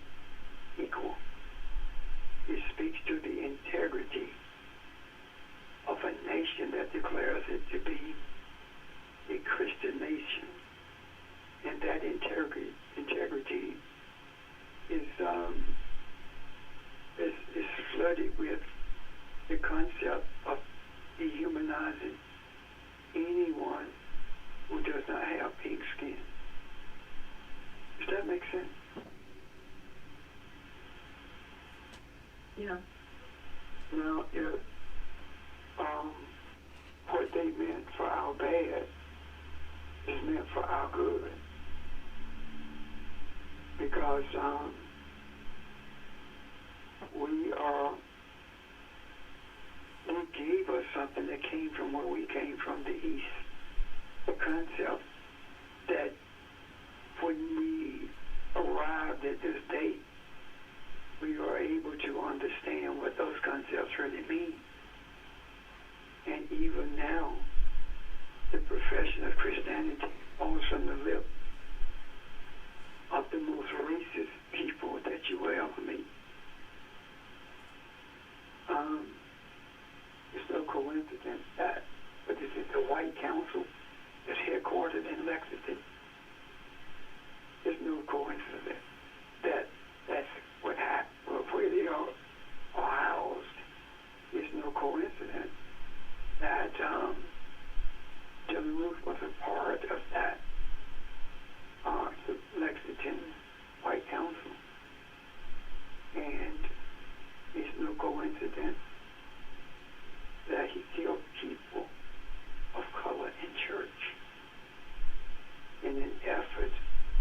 equal. It speaks to the integrity of a nation that declares it to be a Christian nation. And that integrity is flooded with the concept of dehumanizing anyone who does not have pink skin. Does that make sense? Yeah. Now, if what they meant for our bad is meant for our good, because they gave us something that came from where we came from, the East. The concept that when we arrived at this date, we were able to understand what those concepts really mean. And even now, the profession of Christianity falls from the lip of the most racist people that you will ever meet. It's no coincidence that, but this is the White Council that's headquartered in Lexington. It's no coincidence that that's what happened, where they are housed. It's no coincidence that Dylan Ruth was a part of that the Lexington White Council. And it's no coincidence that he killed people of color in church in an effort,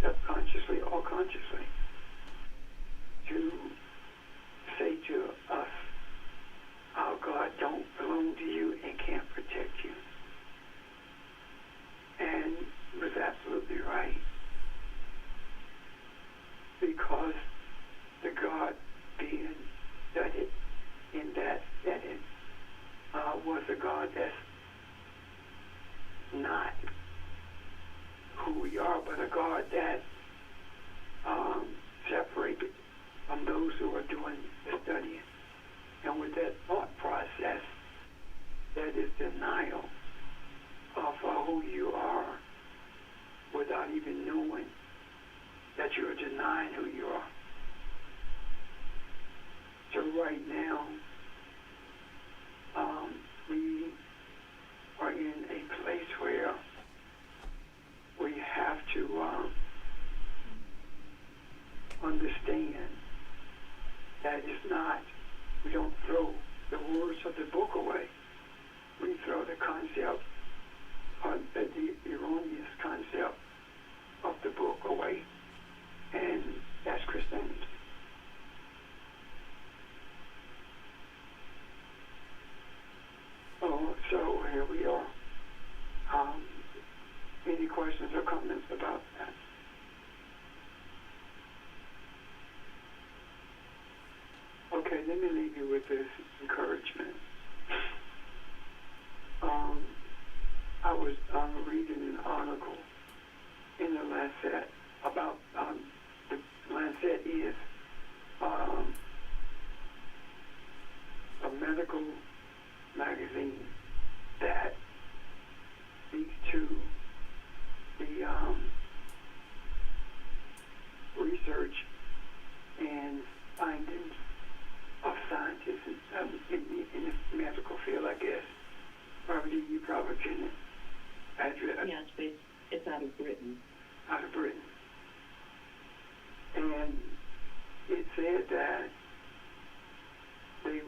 subconsciously or consciously, to say to us, our God don't belong to you and can't protect towards a God that's not who we are, but a God that separated from those who are doing the studying. And with that thought process, that is denial of who you are without even knowing that you're denying who you are. So right now, we are in a place where we have to understand that it's not, we don't throw the words of the book away. We throw the concept, the erroneous concept of the book away, and that's Christianity. Oh, so here we are. Any questions or comments about that? Okay, let me leave you with this encouragement. I was reading an article in the Lancet about the Lancet is a medical magazine that speaks to the research and findings of scientists in the medical field, I guess. Probably you probably can address. Yes, it's out of Britain. Out of Britain. And it said that they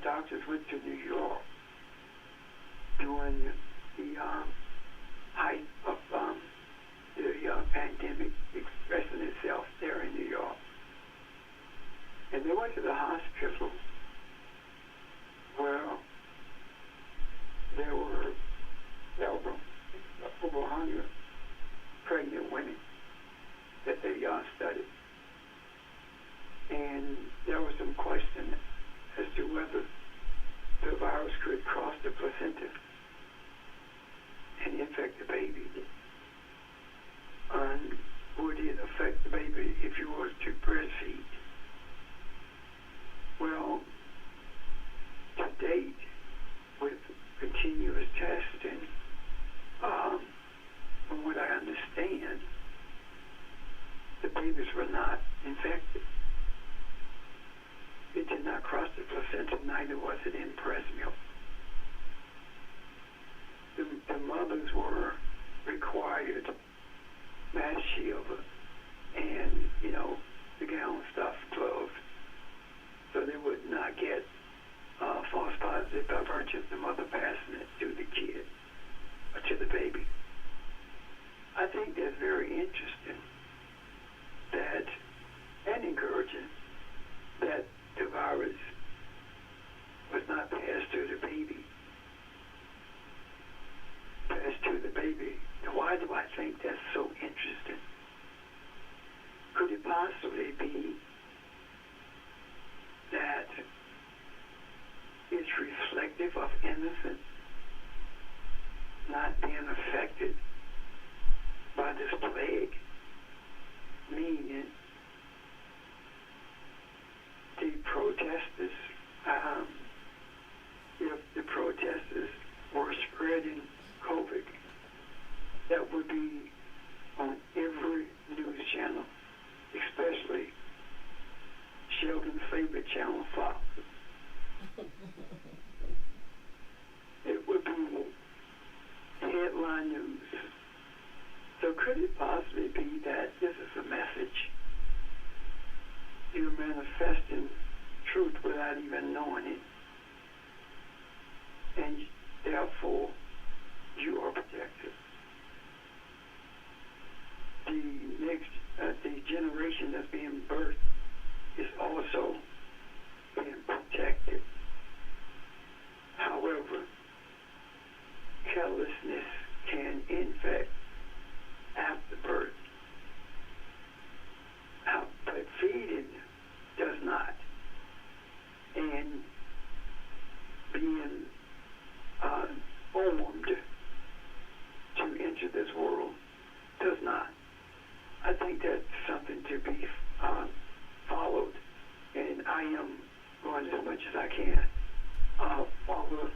doctors went to New York during the height of the pandemic expressing itself there in New York. And they went to the hospital where there were over 100 pregnant women that they studied. And there was some question as to whether the virus could cross the placenta and infect the baby. And would it affect the baby if you were to breastfeed? Well, to date, with continuous testing, from what I understand, the babies were not infected. It did not cross the placenta, neither was it in breast milk. The mothers were required mask shield and, the gown stuff, gloves, so they would not get false positive by virtue of the mother passing it to the kid or to the baby. I think that's very interesting and encouraging that the virus was not passed to the baby. Passed to the baby. Why do I think that's so interesting? Could it possibly be that it's reflective of innocence not being affected by this plague? Meaning the protesters, if the protesters were spreading COVID, that would be on every news channel, especially Sheldon's favorite channel, Fox. It would be headline news. So could it possibly be that this is a message? You're manifesting truth without even knowing it. And therefore, you are protected. The generation that's being birthed is also being protected. However, carelessness can infect after birth. But feeding does not. And being does not. I think that's something to be followed, and I am going as much as I can follow